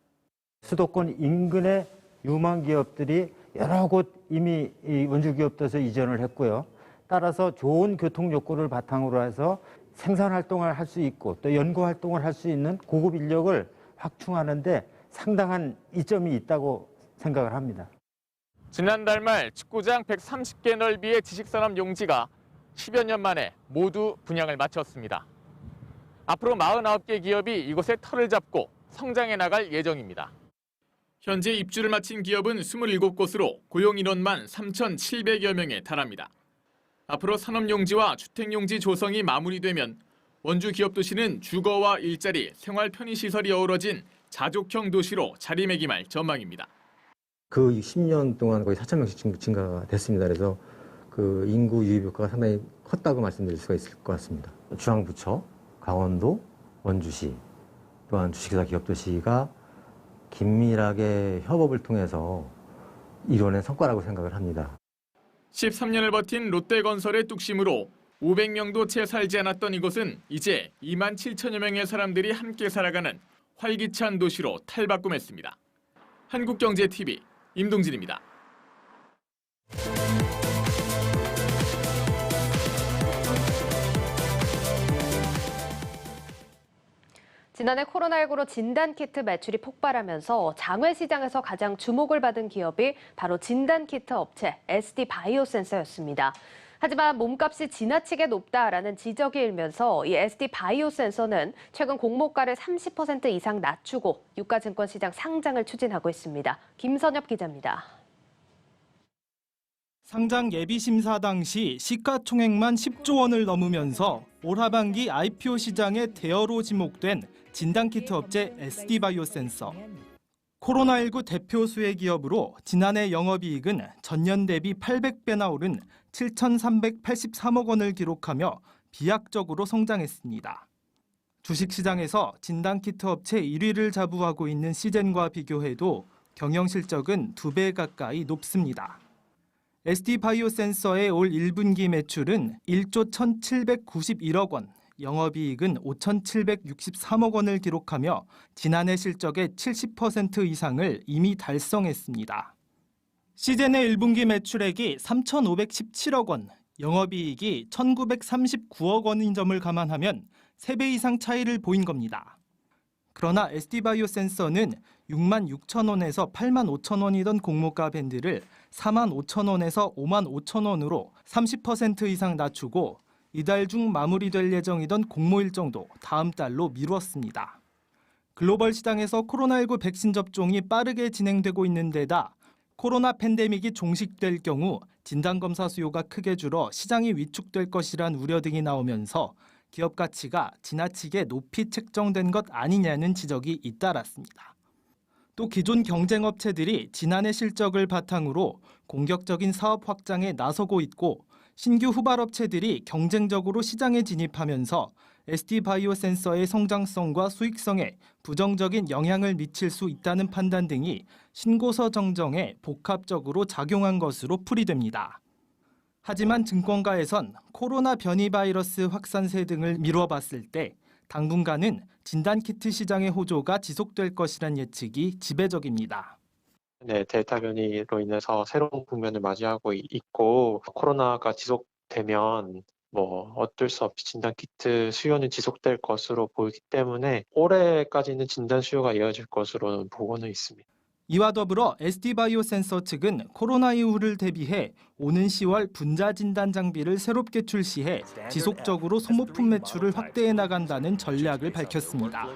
수도권 인근의 유망 기업들이 여러 곳 이미 원주 기업도시에 이전을 했고요. 따라서 좋은 교통 요건을 바탕으로 해서 생산 활동을 할 수 있고 또 연구 활동을 할 수 있는 고급 인력을 확충하는데 상당한 이점이 있다고 생각을 합니다. 지난달 말 축구장 130개 넓이의 지식산업 용지가 10여 년 만에 모두 분양을 마쳤습니다. 앞으로 49개 기업이 이곳에 터를 잡고 성장해 나갈 예정입니다. 현재 입주를 마친 기업은 27곳으로 고용 인원만 3,700여 명에 달합니다. 앞으로 산업용지와 주택용지 조성이 마무리되면 원주 기업도시는 주거와 일자리, 생활 편의시설이 어우러진 자족형 도시로 자리매김할 전망입니다. 그 10년 동안 거의 4,000명씩 증가가 됐습니다. 그래서 그 인구 유입 효과가 상당히 컸다고 말씀드릴 수가 있을 것 같습니다. 중앙부처, 강원도, 원주시, 또한 주식회사 기업도시가 긴밀하게 협업을 통해서 이뤄낸 성과라고 생각을 합니다. 13년을 버틴 롯데건설의 뚝심으로 500명도 채 살지 않았던 이곳은 이제 2만 7천여 명의 사람들이 함께 살아가는 활기찬 도시로 탈바꿈했습니다. 한국경제TV 임동진입니다. 지난해 코로나19로 진단키트 매출이 폭발하면서 장외시장에서 가장 주목을 받은 기업이 바로 진단키트 업체 SD바이오센서였습니다. 하지만 몸값이 지나치게 높다라는 지적이 일면서 이 SD바이오센서는 최근 공모가를 30% 이상 낮추고 유가증권 시장 상장을 추진하고 있습니다. 김선엽 기자입니다. 상장 예비 심사 당시 시가총액만 10조 원을 넘으면서 올 하반기 IPO 시장의 대여로 지목된 진단키트 업체 SD바이오센서. 코로나19 대표 수혜 기업으로 지난해 영업이익은 전년 대비 800배나 오른 7,383억 원을 기록하며 비약적으로 성장했습니다. 주식시장에서 진단키트 업체 1위를 자부하고 있는 시젠과 비교해도 경영 실적은 2배 가까이 높습니다. SD바이오센서의 올 1분기 매출은 1조 1,791억 원, 영업이익은 5,763억 원을 기록하며 지난해 실적의 70% 이상을 이미 달성했습니다. 시젠의 1분기 매출액이 3,517억 원, 영업이익이 1,939억 원인 점을 감안하면 3배 이상 차이를 보인 겁니다. 그러나 SD바이오센서는 6만 6천 원에서 8만 5천 원이던 공모가 밴드를 4만 5천 원에서 5만 5천 원으로 30% 이상 낮추고 이달 중 마무리될 예정이던 공모 일정도 다음 달로 미뤘습니다. 글로벌 시장에서 코로나19 백신 접종이 빠르게 진행되고 있는 데다 코로나 팬데믹이 종식될 경우 진단검사 수요가 크게 줄어 시장이 위축될 것이란 우려 등이 나오면서 기업 가치가 지나치게 높이 책정된 것 아니냐는 지적이 잇따랐습니다. 또 기존 경쟁업체들이 지난해 실적을 바탕으로 공격적인 사업 확장에 나서고 있고 신규 후발업체들이 경쟁적으로 시장에 진입하면서 SD바이오센서의 성장성과 수익성에 부정적인 영향을 미칠 수 있다는 판단 등이 신고서 정정에 복합적으로 작용한 것으로 풀이됩니다. 하지만 증권가에선 코로나 변이 바이러스 확산세 등을 미뤄봤을 때 당분간은 진단키트 시장의 호조가 지속될 것이란 예측이 지배적입니다. 네, 델타 변이로 인해서 새로운 국면을 맞이하고 있고 코로나가 지속되면 어쩔 수 없이 진단키트 수요는 지속될 것으로 보이기 때문에 올해까지는 진단 수요가 이어질 것으로는 보고는 있습니다. 이와 더불어 SD바이오센서 측은 코로나 이후를 대비해 오는 10월 분자 진단 장비를 새롭게 출시해 지속적으로 소모품 매출을 확대해 나간다는 전략을 밝혔습니다.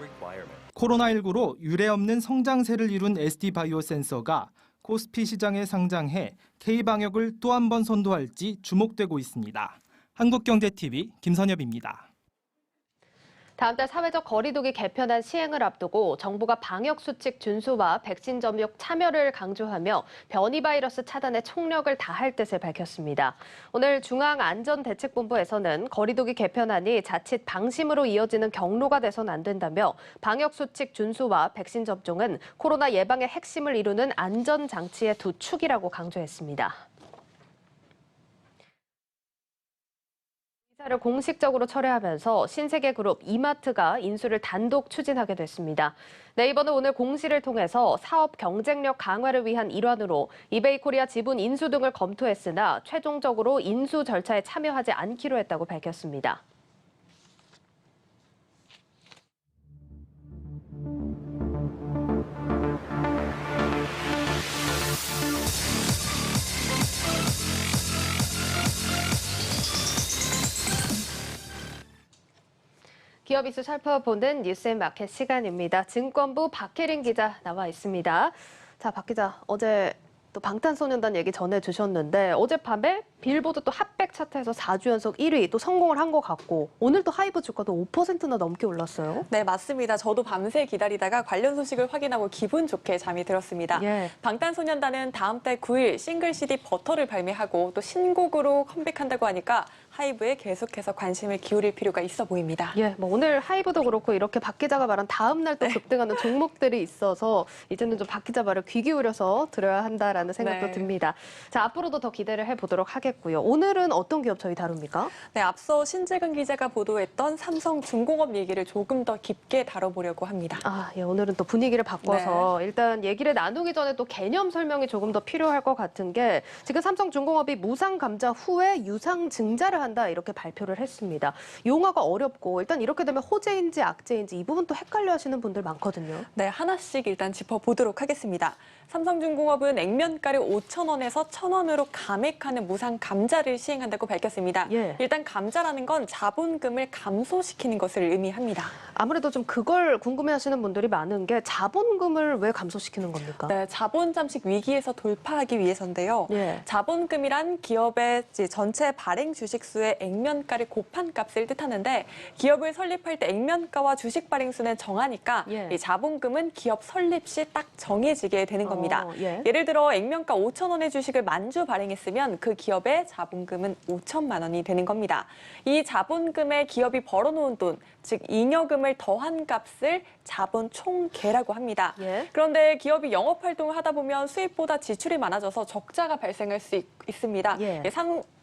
코로나19로 유례없는 성장세를 이룬 SD바이오센서가 코스피 시장에 상장해 K방역을 또 한 번 선도할지 주목되고 있습니다. 한국경제TV 김선엽입니다. 다음 달 사회적 거리두기 개편안 시행을 앞두고 정부가 방역수칙 준수와 백신 접종 참여를 강조하며 변이 바이러스 차단에 총력을 다할 뜻을 밝혔습니다. 오늘 중앙안전대책본부에서는 거리두기 개편안이 자칫 방심으로 이어지는 경로가 돼선 안 된다며 방역수칙 준수와 백신 접종은 코로나 예방의 핵심을 이루는 안전장치의 두 축이라고 강조했습니다. 이사를 공식적으로 철회하면서 신세계그룹 이마트가 인수를 단독 추진하게 됐습니다. 네이버는 오늘 공시를 통해서 사업 경쟁력 강화를 위한 일환으로 이베이코리아 지분 인수 등을 검토했으나 최종적으로 인수 절차에 참여하지 않기로 했다고 밝혔습니다. 기업 이슈 살펴보는 뉴스앤마켓 시간입니다. 증권부 박혜린 기자 나와 있습니다. 자, 박 기자, 어제 또 방탄소년단 얘기 전해주셨는데 어젯밤에 빌보드 또 핫백 차트에서 4주 연속 1위 또 성공을 한 것 같고 오늘 또 하이브 주가도 5%나 넘게 올랐어요. 네, 맞습니다. 저도 밤새 기다리다가 관련 소식을 확인하고 기분 좋게 잠이 들었습니다. 예. 방탄소년단은 다음 달 9일 싱글 CD 버터를 발매하고 또 신곡으로 컴백한다고 하니까 하이브에 계속해서 관심을 기울일 필요가 있어 보입니다. 예, 오늘 하이브도 그렇고 이렇게 박 기자가 말한 다음 날 또 급등하는 종목들이 있어서 이제는 좀 박 기자 말을 귀 기울여서 들어야 한다라는 생각도 듭니다. 자, 앞으로도 더 기대를 해보도록 하겠고요. 오늘은 어떤 기업 저희 다룹니까? 네, 앞서 신재근 기자가 보도했던 삼성중공업 얘기를 조금 더 깊게 다뤄보려고 합니다. 예, 오늘은 또 분위기를 바꿔서 일단 얘기를 나누기 전에 또 개념 설명이 조금 더 필요할 것 같은 게 지금 삼성중공업이 무상 감자 후에 유상 증자를 한다 이렇게 발표를 했습니다. 용어가 어렵고 일단 이렇게 되면 호재인지 악재인지 이 부분 또 헷갈려 하시는 분들 많거든요. 네, 하나씩 일단 짚어보도록 하겠습니다. 삼성중공업은 액면가를 5,000원에서 1,000원으로 감액하는 무상 감자를 시행한다고 밝혔습니다. 일단 감자라는 건 자본금을 감소시키는 것을 의미합니다. 아무래도 좀 그걸 궁금해하시는 분들이 많은 게 자본금을 왜 감소시키는 겁니까? 네, 자본 잠식 위기에서 돌파하기 위해서인데요. 자본금이란 기업의 전체 발행 주식 주식수의 액면가를 곱한 값을 뜻하는데 기업을 설립할 때 액면가와 주식 발행수는 정하니까 이 자본금은 기업 설립 시 딱 정해지게 되는 겁니다. 예를 들어 액면가 5천 원의 주식을 만주 발행했으면 그 기업의 자본금은 5천만 원이 되는 겁니다. 이 자본금에 기업이 벌어놓은 돈, 즉 잉여금을 더한 값을 자본 총계라고 합니다. 그런데 기업이 영업활동을 하다 보면 수입보다 지출이 많아져서 적자가 발생할 수 있습니다.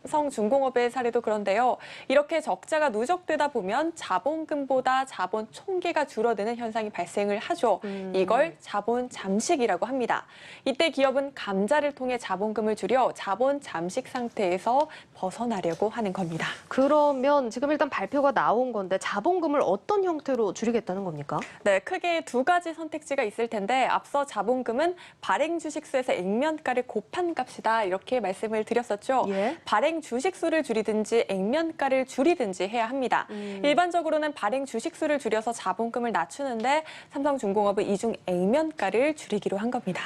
삼성중공업의 사례도 그런데요. 이렇게 적자가 누적되다 보면 자본금보다 자본 총계가 줄어드는 현상이 발생을 하죠. 이걸 자본 잠식이라고 합니다. 이때 기업은 감자를 통해 자본금을 줄여 자본 잠식 상태에서 벗어나려고 하는 겁니다. 그러면 지금 일단 발표가 나온 건데 자본금을 어떤 형태로 줄이겠다는 겁니까? 네, 크게 두 가지 선택지가 있을 텐데 앞서 자본금은 발행 주식수에서 액면가를 곱한 값이다 이렇게 말씀을 드렸었죠. 발행 주식수를 줄이든지 액면가를 줄이든지 해야 합니다. 일반적으로는 발행 주식수를 줄여서 자본금을 낮추는데 삼성중공업은 이중 액면가를 줄이기로 한 겁니다.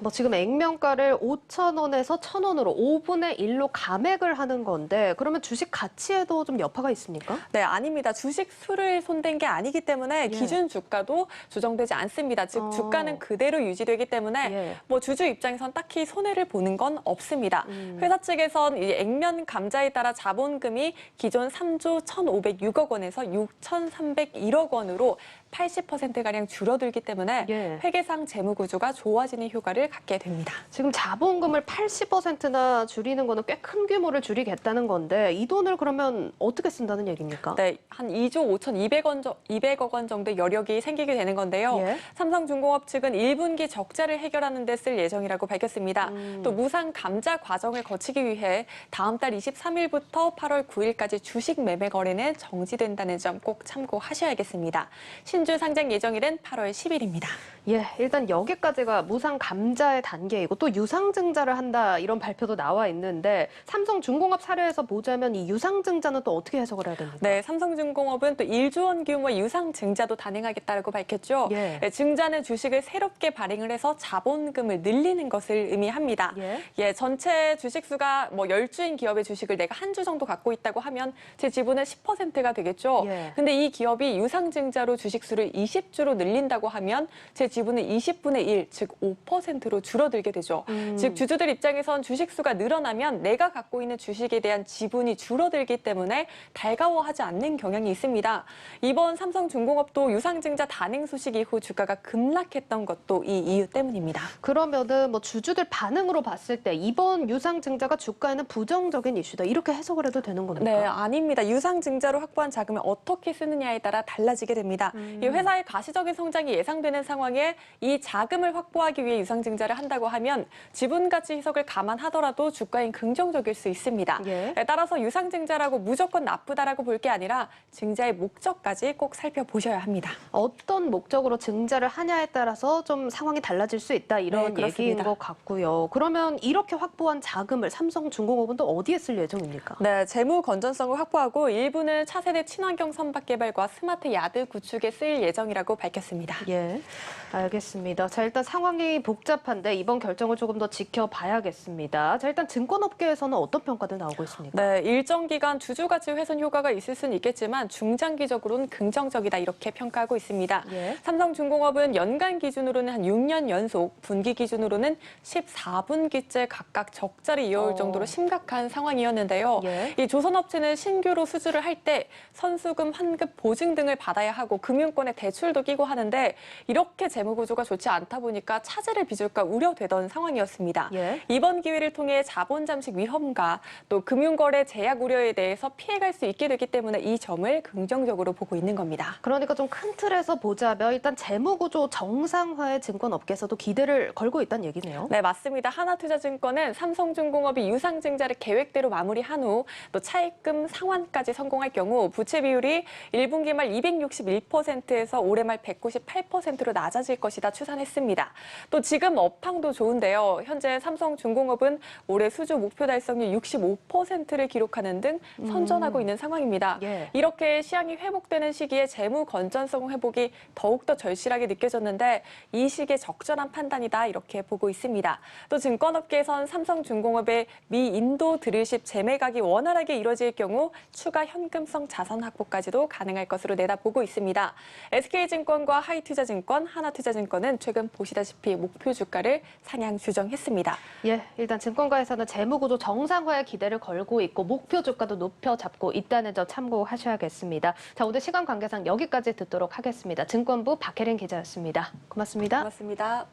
뭐 지금 액면가를 5,000원에서 1,000원으로 5분의 1로 감액을 하는 건데 그러면 주식 가치에도 좀 여파가 있습니까? 네, 아닙니다. 주식 수를 손댄 게 아니기 때문에 기준 주가도 조정되지 않습니다. 즉 주가는 그대로 유지되기 때문에 뭐 주주 입장에선 딱히 손해를 보는 건 없습니다. 회사 측에선 이 액면 감자에 따라 자본금이 기존 3조 1,506억 원에서 6,301억 원으로 80%가량 줄어들기 때문에 회계상 재무 구조가 좋아지는 효과를 갖게 됩니다. 지금 자본금을 80%나 줄이는 거는 꽤 큰 규모를 줄이겠다는 건데 이 돈을 그러면 어떻게 쓴다는 얘기입니까? 네, 한 2조 5,200억 원 정도의 여력이 생기게 되는 건데요. 삼성중공업 측은 1분기 적자를 해결하는 데 쓸 예정이라고 밝혔습니다. 또 무상 감자 과정을 거치기 위해 다음 달 23일부터 8월 9일까지 주식 매매 거래는 정지된다는 점 꼭 참고하셔야겠습니다. 신주 상장 예정일은 8월 10일입니다. 일단 여기까지가 무상 감자의 단계이고 또 유상증자를 한다 이런 발표도 나와 있는데 삼성중공업 사례에서 보자면 이 유상증자는 또 어떻게 해석을 해야 됩니까? 네, 삼성중공업은 또 1조 원 규모의 유상증자도 단행하겠다고 밝혔죠. 증자는 주식을 새롭게 발행을 해서 자본금을 늘리는 것을 의미합니다. 전체 주식수가 뭐 10주인 기업의 주식을 내가 한 주 정도 갖고 있다고 하면 제 지분은 10%가 되겠죠. 근데 이 기업이 유상증자로 주식수를 20주로 늘린다고 하면 제 지분은 20분의 1, 즉 5%로 줄어들게 되죠. 즉 주주들 입장에선 주식수가 늘어나면 내가 갖고 있는 주식에 대한 지분이 줄어들기 때문에 달가워하지 않는 경향이 있습니다. 이번 삼성중공업도 유상증자 단행 소식 이후 주가가 급락했던 것도 이 이유 때문입니다. 그러면은 뭐 주주들 반응으로 봤을 때 이번 유상증자가 주가에는 부정적인 이슈다 이렇게 해석을 해도 되는 겁니까? 네, 아닙니다. 유상증자로 확보한 자금을 어떻게 쓰느냐에 따라 달라지게 됩니다. 이 회사의 가시적인 성장이 예상되는 상황에 이 자금을 확보하기 위해 유상증자를 한다고 하면 지분가치 희석을 감안하더라도 주가엔 긍정적일 수 있습니다. 따라서 유상증자라고 무조건 나쁘다라고 볼 게 아니라 증자의 목적까지 꼭 살펴보셔야 합니다. 어떤 목적으로 증자를 하냐에 따라서 좀 상황이 달라질 수 있다 이런 얘기인 것 같고요. 그러면 이렇게 확보한 자금을 삼성중공업은 또 어디에 쓸 예정입니까? 네, 재무 건전성을 확보하고 일부는 차세대 친환경 선박 개발과 스마트 야드 구축에 쓸 예정이라고 밝혔습니다. 알겠습니다. 자, 일단 상황이 복잡한데 이번 결정을 조금 더 지켜봐야겠습니다. 자, 일단 증권업계에서는 어떤 평가들 나오고 있습니까? 네, 일정 기간 주주 가치 훼손 효과가 있을 수는 있겠지만 중장기적으로는 긍정적이다 이렇게 평가하고 있습니다. 삼성중공업은 연간 기준으로는 한 6년 연속, 분기 기준으로는 14분기째 각각 적자를 이어올 정도로 심각한 상황이었는데요. 이 조선업체는 신규로 수주를 할 때 선수금, 환급, 보증 등을 받아야 하고 금융권에 대출도 끼고 하는데 이렇게 재무 구조가 좋지 않다 보니까 차질을 빚을까 우려되던 상황이었습니다. 이번 기회를 통해 자본 잠식 위험과 또 금융거래 제약 우려에 대해서 피해갈 수 있게 되기 때문에 이 점을 긍정적으로 보고 있는 겁니다. 그러니까 좀 큰 틀에서 보자면 일단 재무 구조 정상화에 증권업계에서도 기대를 걸고 있다는 얘기네요. 네, 맞습니다. 하나투자증권은 삼성중공업이 유상증자를 계획대로 마무리한 후 또 차입금 상환까지 성공할 경우 부채 비율이 1분기 말 261% 190%에서 올해 말 198%로 낮아질 것이다 추산했습니다. 또 지금 업황도 좋은데요. 현재 삼성중공업은 올해 수주 목표 달성률 65%를 기록하는 등 선전하고 있는 상황입니다. 이렇게 시황이 회복되는 시기에 재무 건전성 회복이 더욱더 절실하게 느껴졌는데 이 시기에 적절한 판단이다 이렇게 보고 있습니다. 또 증권업계에선 삼성중공업의 미 인도 드릴십 재매각이 원활하게 이뤄질 경우 추가 현금성 자산 확보까지도 가능할 것으로 내다보고 있습니다. SK증권과 하이투자증권, 하나투자증권은 최근 보시다시피 목표 주가를 상향 조정했습니다. 일단 증권가에서는 재무구조 정상화에 기대를 걸고 있고 목표 주가도 높여 잡고 있다는 점 참고하셔야겠습니다. 자, 오늘 시간 관계상 여기까지 듣도록 하겠습니다. 증권부 박혜린 기자였습니다. 고맙습니다. 고맙습니다.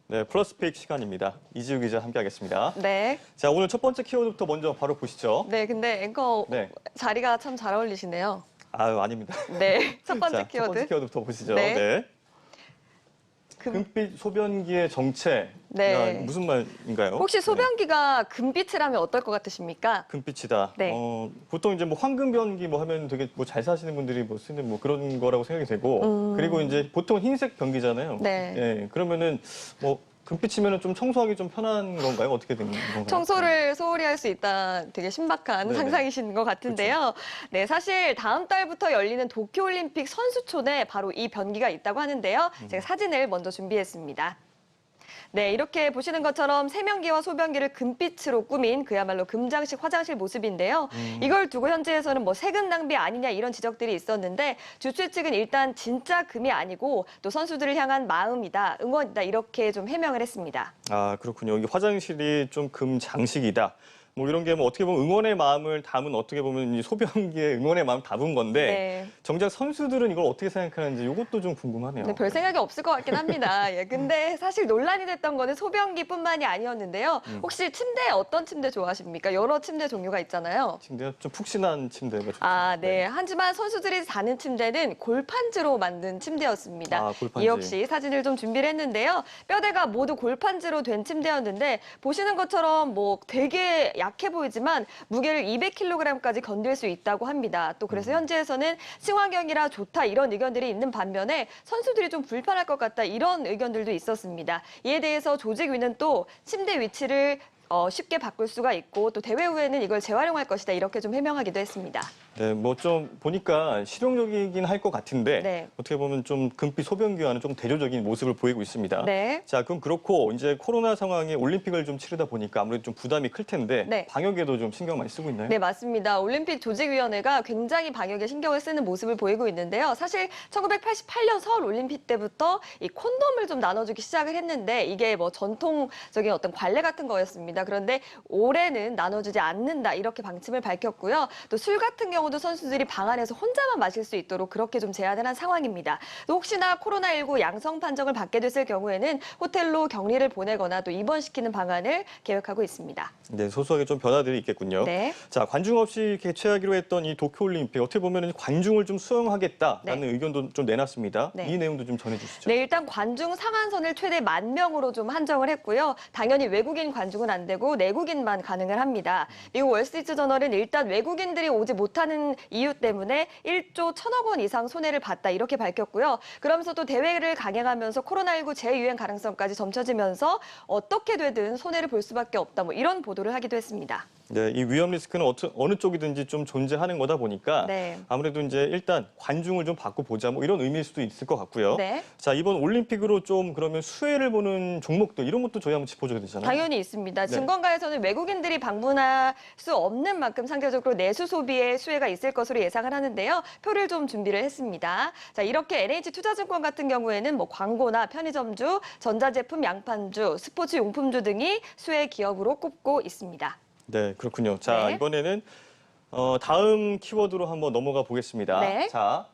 네, 플러스픽 시간입니다. 이지우 기자 함께하겠습니다. 네. 자, 오늘 첫 번째 키워드부터 먼저 바로 보시죠. 네, 근데 앵커 네. 자리가 참 잘 어울리시네요. 아유, 아닙니다. 네, 첫 번째 자, 키워드. 첫 번째 키워드부터 보시죠. 네. 네. 금빛 소변기의 정체. 네. 무슨 말인가요? 혹시 소변기가 금빛을 하면 어떨 것 같으십니까? 금빛이다. 네. 보통 이제 뭐 황금변기 뭐 하면 되게 뭐 잘 사시는 분들이 뭐 쓰는 뭐 그런 거라고 생각이 되고 그리고 이제 보통 흰색 변기잖아요. 네. 예, 그러면은 뭐 금빛이면은 좀 청소하기 좀 편한 건가요? 어떻게 되는 건가요? 청소를 소홀히 할 수 있다. 되게 신박한 네네. 상상이신 것 같은데요. 네, 사실 다음 달부터 열리는 도쿄올림픽 선수촌에 바로 이 변기가 있다고 하는데요. 제가 사진을 먼저 준비했습니다. 네, 이렇게 보시는 것처럼 세면기와 소변기를 금빛으로 꾸민 그야말로 금장식 화장실 모습인데요. 이걸 두고 현지에서는 뭐 세금 낭비 아니냐 이런 지적들이 있었는데 주최 측은 일단 진짜 금이 아니고 또 선수들을 향한 마음이다, 응원이다 이렇게 좀 해명을 했습니다. 아, 그렇군요. 이 화장실이 좀 금장식이다. 뭐 이런 게 뭐 어떻게 보면 응원의 마음을 담은 어떻게 보면 이 소변기에 응원의 마음 담은 건데 네. 정작 선수들은 이걸 어떻게 생각하는지 이것도 좀 궁금하네요. 네, 별 생각이 없을 것 같긴 합니다. 예, 근데 사실 논란이 됐던 거는 소변기뿐만이 아니었는데요. 혹시 침대 어떤 침대 좋아하십니까? 여러 침대 종류가 있잖아요. 침대가 좀 푹신한 침대가 좋죠. 아, 네. 하지만 선수들이 자는 침대는 골판지로 만든 침대였습니다. 아, 골판지. 이 역시 사진을 좀 준비를 했는데요. 뼈대가 모두 골판지로 된 침대였는데 보시는 것처럼 뭐 되게 약해 보이지만 무게를 200kg까지 건들 수 있다고 합니다. 또 그래서 현지에서는 친환경이라 좋다 이런 의견들이 있는 반면에 선수들이 좀 불편할 것 같다 이런 의견들도 있었습니다. 이에 대해서 조직위는 또 침대 위치를 쉽게 바꿀 수가 있고 또 대회 후에는 이걸 재활용할 것이다 이렇게 좀 해명하기도 했습니다. 네, 뭐 좀 보니까 실용적이긴 할 것 같은데 네. 어떻게 보면 좀 금빛 소변기와는 좀 대조적인 모습을 보이고 있습니다. 네. 자, 그럼 그렇고 이제 코로나 상황에 올림픽을 좀 치르다 보니까 아무래도 좀 부담이 클 텐데 네. 방역에도 좀 신경 많이 쓰고 있나요? 네, 맞습니다. 올림픽 조직위원회가 굉장히 방역에 신경을 쓰는 모습을 보이고 있는데요. 사실 1988년 서울 올림픽 때부터 이 콘돔을 좀 나눠주기 시작을 했는데 이게 뭐 전통적인 어떤 관례 같은 거였습니다. 그런데 올해는 나눠주지 않는다 이렇게 방침을 밝혔고요. 또 술 같은 경우도 선수들이 방 안에서 혼자만 마실 수 있도록 그렇게 좀 제한을 한 상황입니다. 또 혹시나 코로나19 양성 판정을 받게 됐을 경우에는 호텔로 격리를 보내거나 또 입원시키는 방안을 계획하고 있습니다. 네, 소소하게 좀 변화들이 있겠군요. 네. 자, 관중 없이 개최하기로 했던 이 도쿄올림픽 어떻게 보면 관중을 좀 수용하겠다라는 의견도 좀 내놨습니다. 네. 이 내용도 좀 전해주시죠. 네, 일단 관중 상한선을 최대 10,000명으로 좀 한정을 했고요. 당연히 외국인 관중은 안 되고 내국인만 가능을 합니다. 미국 월스트리트저널은 일단 외국인들이 오지 못하는 이유 때문에 1조 1,000억 원 이상 손해를 봤다 이렇게 밝혔고요. 그러면서 또 대회를 강행하면서 코로나19 재유행 가능성까지 점쳐지면서 어떻게 되든 손해를 볼 수밖에 없다 뭐 이런 보도를 하기도 했습니다. 네, 이 위험 리스크는 어느 쪽이든지 좀 존재하는 거다 보니까 네. 아무래도 이제 일단 관중을 좀 받고 보자 뭐 이런 의미일 수도 있을 것 같고요. 네. 자, 이번 올림픽으로 좀 그러면 수혜를 보는 종목들 이런 것도 저희 한번 짚어줘야 되잖아요. 당연히 있습니다. 네. 증권가에서는 외국인들이 방문할 수 없는 만큼 상대적으로 내수 소비에 수혜가 있을 것으로 예상을 하는데요. 표를 좀 준비를 했습니다. 자, 이렇게 NH투자증권 같은 경우에는 뭐 광고나 편의점주, 전자제품 양판주, 스포츠 용품주 등이 수혜 기업으로 꼽고 있습니다. 네, 그렇군요. 자, 네. 이번에는 다음 키워드로 한번 넘어가 보겠습니다. 네. 자,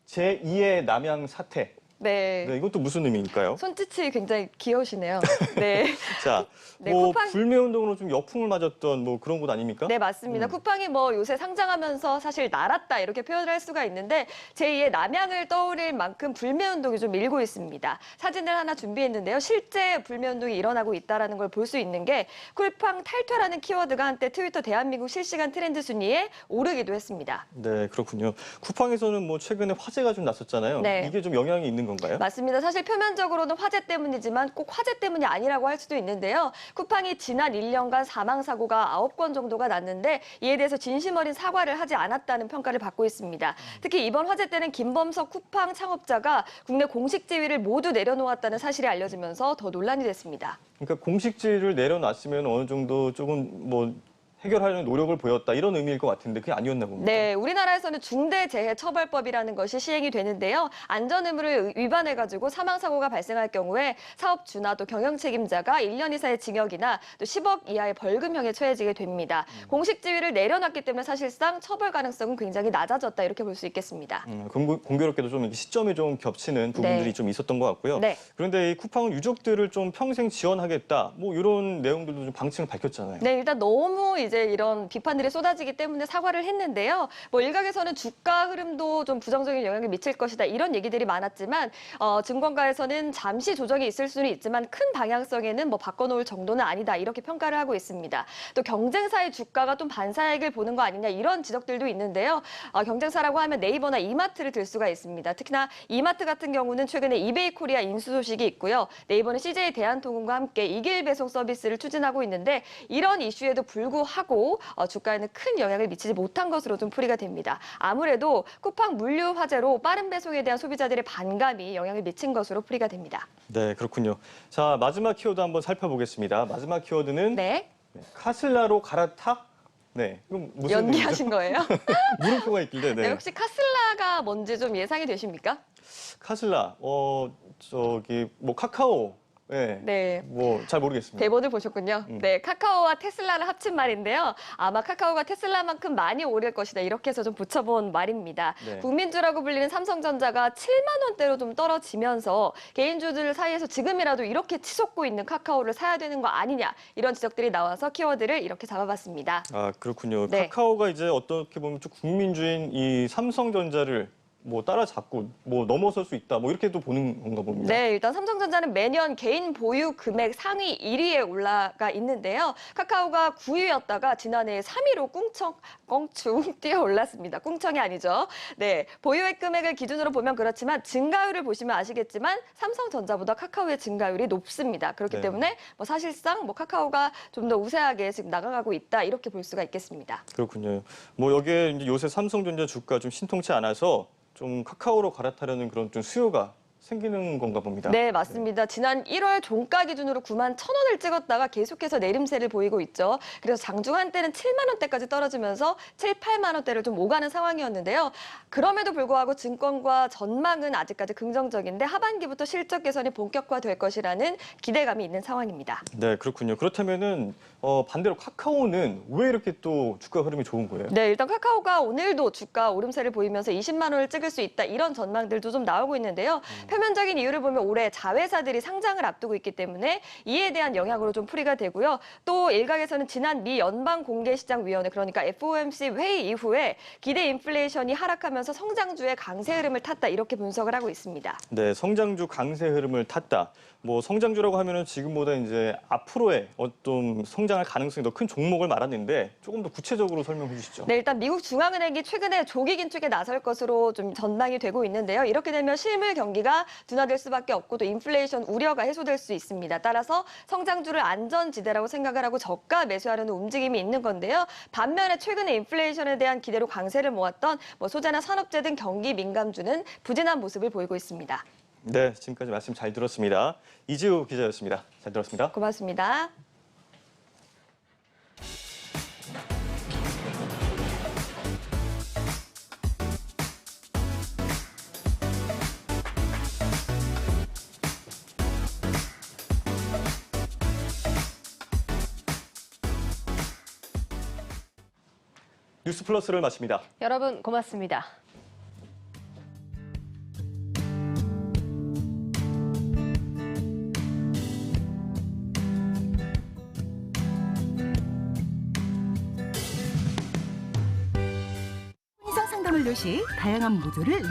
제2의 남양 사태. 네. 네, 이것도 무슨 의미일까요? 손짓이 굉장히 귀여우시네요. 네. 자, 네, 뭐 쿠팡- 불매운동으로 좀 역풍을 맞았던 뭐 그런 곳 아닙니까? 네, 맞습니다. 쿠팡이 뭐 요새 상장하면서 사실 날았다 이렇게 표현을 할 수가 있는데 제2의 남양을 떠올릴 만큼 불매운동이 좀 일고 있습니다. 사진을 하나 준비했는데요. 실제 불매운동이 일어나고 있다는 걸 볼 수 있는 게 쿠팡 탈퇴라는 키워드가 한때 트위터 대한민국 실시간 트렌드 순위에 오르기도 했습니다. 네, 그렇군요. 쿠팡에서는 뭐 최근에 화재가 좀 났었잖아요. 네. 이게 좀 영향이 있는 건가요? 맞습니다. 사실 표면적으로는 화재 때문이지만 꼭 화재 때문이 아니라고 할 수도 있는데요. 쿠팡이 지난 1년간 사망사고가 9건 정도가 났는데 이에 대해서 진심 어린 사과를 하지 않았다는 평가를 받고 있습니다. 특히 이번 화재 때는 김범석 쿠팡 창업자가 국내 공식 지위를 모두 내려놓았다는 사실이 알려지면서 더 논란이 됐습니다. 그러니까 공식지를 내려놨으면 어느 정도 조금 뭐 해결하려는 노력을 보였다 이런 의미일 것 같은데 그게 아니었나 봅니다. 네, 우리나라에서는 중대재해처벌법이라는 것이 시행이 되는데요. 안전 의무를 위반해가지고 사망사고가 발생할 경우에 사업주나 또 경영 책임자가 1년 이상의 징역이나 또 10억 이하의 벌금형에 처해지게 됩니다. 공식 지위를 내려놨기 때문에 사실상 처벌 가능성은 굉장히 낮아졌다 이렇게 볼 수 있겠습니다. 공교롭게도 좀 시점이 좀 겹치는 부분들이 네. 좀 있었던 것 같고요. 네. 그런데 이 쿠팡은 유족들을 좀 평생 지원하겠다 뭐 이런 내용들도 좀 방침을 밝혔잖아요. 네, 일단 너무 이제 이런 비판들이 쏟아지기 때문에 사과를 했는데요. 뭐 일각에서는 주가 흐름도 좀 부정적인 영향을 미칠 것이다 이런 얘기들이 많았지만 증권가에서는 잠시 조정이 있을 수는 있지만 큰 방향성에는 뭐 바꿔놓을 정도는 아니다 이렇게 평가를 하고 있습니다. 또 경쟁사의 주가가 좀 반사이익을 보는 거 아니냐 이런 지적들도 있는데요. 경쟁사라고 하면 네이버나 이마트를 들 수가 있습니다. 특히나 이마트 같은 경우는 최근에 이베이 코리아 인수 소식이 있고요. 네이버는 CJ 대한통운과 함께 이길 배송 서비스를 추진하고 있는데 이런 이슈에도 불구하고 주가에는 큰 영향을 미치지 못한 것으로 좀 풀이가 됩니다. 아무래도 쿠팡 물류 화재로 빠른 배송에 대한 소비자들의 반감이 영향을 미친 것으로 풀이가 됩니다. 네, 그렇군요. 자, 마지막 키워드 한번 살펴보겠습니다. 마지막 키워드는 카슬라로 갈아타? 네, 이건 무슨 연기하신 거예요? 물음표가 있길래. 네. 네, 혹시 카슬라가 뭔지 좀 예상이 되십니까? 카슬라, 저기 뭐 카카오. 네. 네. 뭐 잘 모르겠습니다. 대본을 보셨군요. 네, 카카오와 테슬라를 합친 말인데요. 아마 카카오가 테슬라만큼 많이 오를 것이다. 이렇게 해서 좀 붙여본 말입니다. 네. 국민주라고 불리는 삼성전자가 7만 원대로 좀 떨어지면서 개인주들 사이에서 지금이라도 이렇게 치솟고 있는 카카오를 사야 되는 거 아니냐. 이런 지적들이 나와서 키워드를 이렇게 잡아봤습니다. 아, 그렇군요. 네. 카카오가 이제 어떻게 보면 좀 국민주인 이 삼성전자를 뭐 따라잡고 뭐 넘어설 수 있다. 뭐 이렇게도 보는 건가 봅니다. 네, 일단 삼성전자는 매년 개인 보유 금액 상위 1위에 올라가 있는데요. 카카오가 9위였다가 지난해 3위로 껑충 뛰어 올랐습니다. 꿍청이 아니죠. 네, 보유액 금액을 기준으로 보면 그렇지만 증가율을 보시면 아시겠지만 삼성전자보다 카카오의 증가율이 높습니다. 그렇기 네. 때문에 뭐 사실상 뭐 카카오가 좀 더 우세하게 지금 나가고 있다 이렇게 볼 수가 있겠습니다. 그렇군요. 뭐 여기에 이제 요새 삼성전자 주가 좀 신통치 않아서 좀 카카오로 갈아타려는 그런 좀 수요가 생기는 건가 봅니다. 네, 맞습니다. 지난 1월 종가 기준으로 9만 1,000원을 찍었다가 계속해서 내림세를 보이고 있죠. 그래서 장중한 때는 7만 원대까지 떨어지면서 7, 8만 원대를 좀 오가는 상황이었는데요. 그럼에도 불구하고 증권과 전망은 아직까지 긍정적인데 하반기부터 실적 개선이 본격화될 것이라는 기대감이 있는 상황입니다. 네, 그렇군요. 그렇다면은 반대로 카카오는 왜 이렇게 또 주가 흐름이 좋은 거예요? 네, 일단 카카오가 오늘도 주가 오름세를 보이면서 20만 원을 찍을 수 있다 이런 전망들도 좀 나오고 있는데요. 표면적인 이유를 보면 올해 자회사들이 상장을 앞두고 있기 때문에 이에 대한 영향으로 좀 풀이가 되고요. 또 일각에서는 지난 미 연방공개시장위원회 그러니까 FOMC 회의 이후에 기대 인플레이션이 하락하면서 성장주의 강세 흐름을 탔다 이렇게 분석을 하고 있습니다. 네, 성장주 강세 흐름을 탔다. 뭐 성장주라고 하면은 지금보다 이제 앞으로의 어떤 성장 성장할 가능성이 더 큰 종목을 말았는데 조금 더 구체적으로 설명해 주시죠. 네, 일단 미국 중앙은행이 최근에 조기 긴축에 나설 것으로 좀 전망이 되고 있는데요. 이렇게 되면 실물 경기가 둔화될 수밖에 없고 또 인플레이션 우려가 해소될 수 있습니다. 따라서 성장주를 안전지대라고 생각을 하고 저가 매수하려는 움직임이 있는 건데요. 반면에 최근에 인플레이션에 대한 기대로 강세를 모았던 소재나 산업재 등 경기 민감주는 부진한 모습을 보이고 있습니다. 네, 지금까지 말씀 잘 들었습니다. 이지우 기자였습니다. 잘 들었습니다. 고맙습니다. 뉴스 플러스를 마칩니다. 여러분 고맙습니다. 상담을 도시 다양한 모두를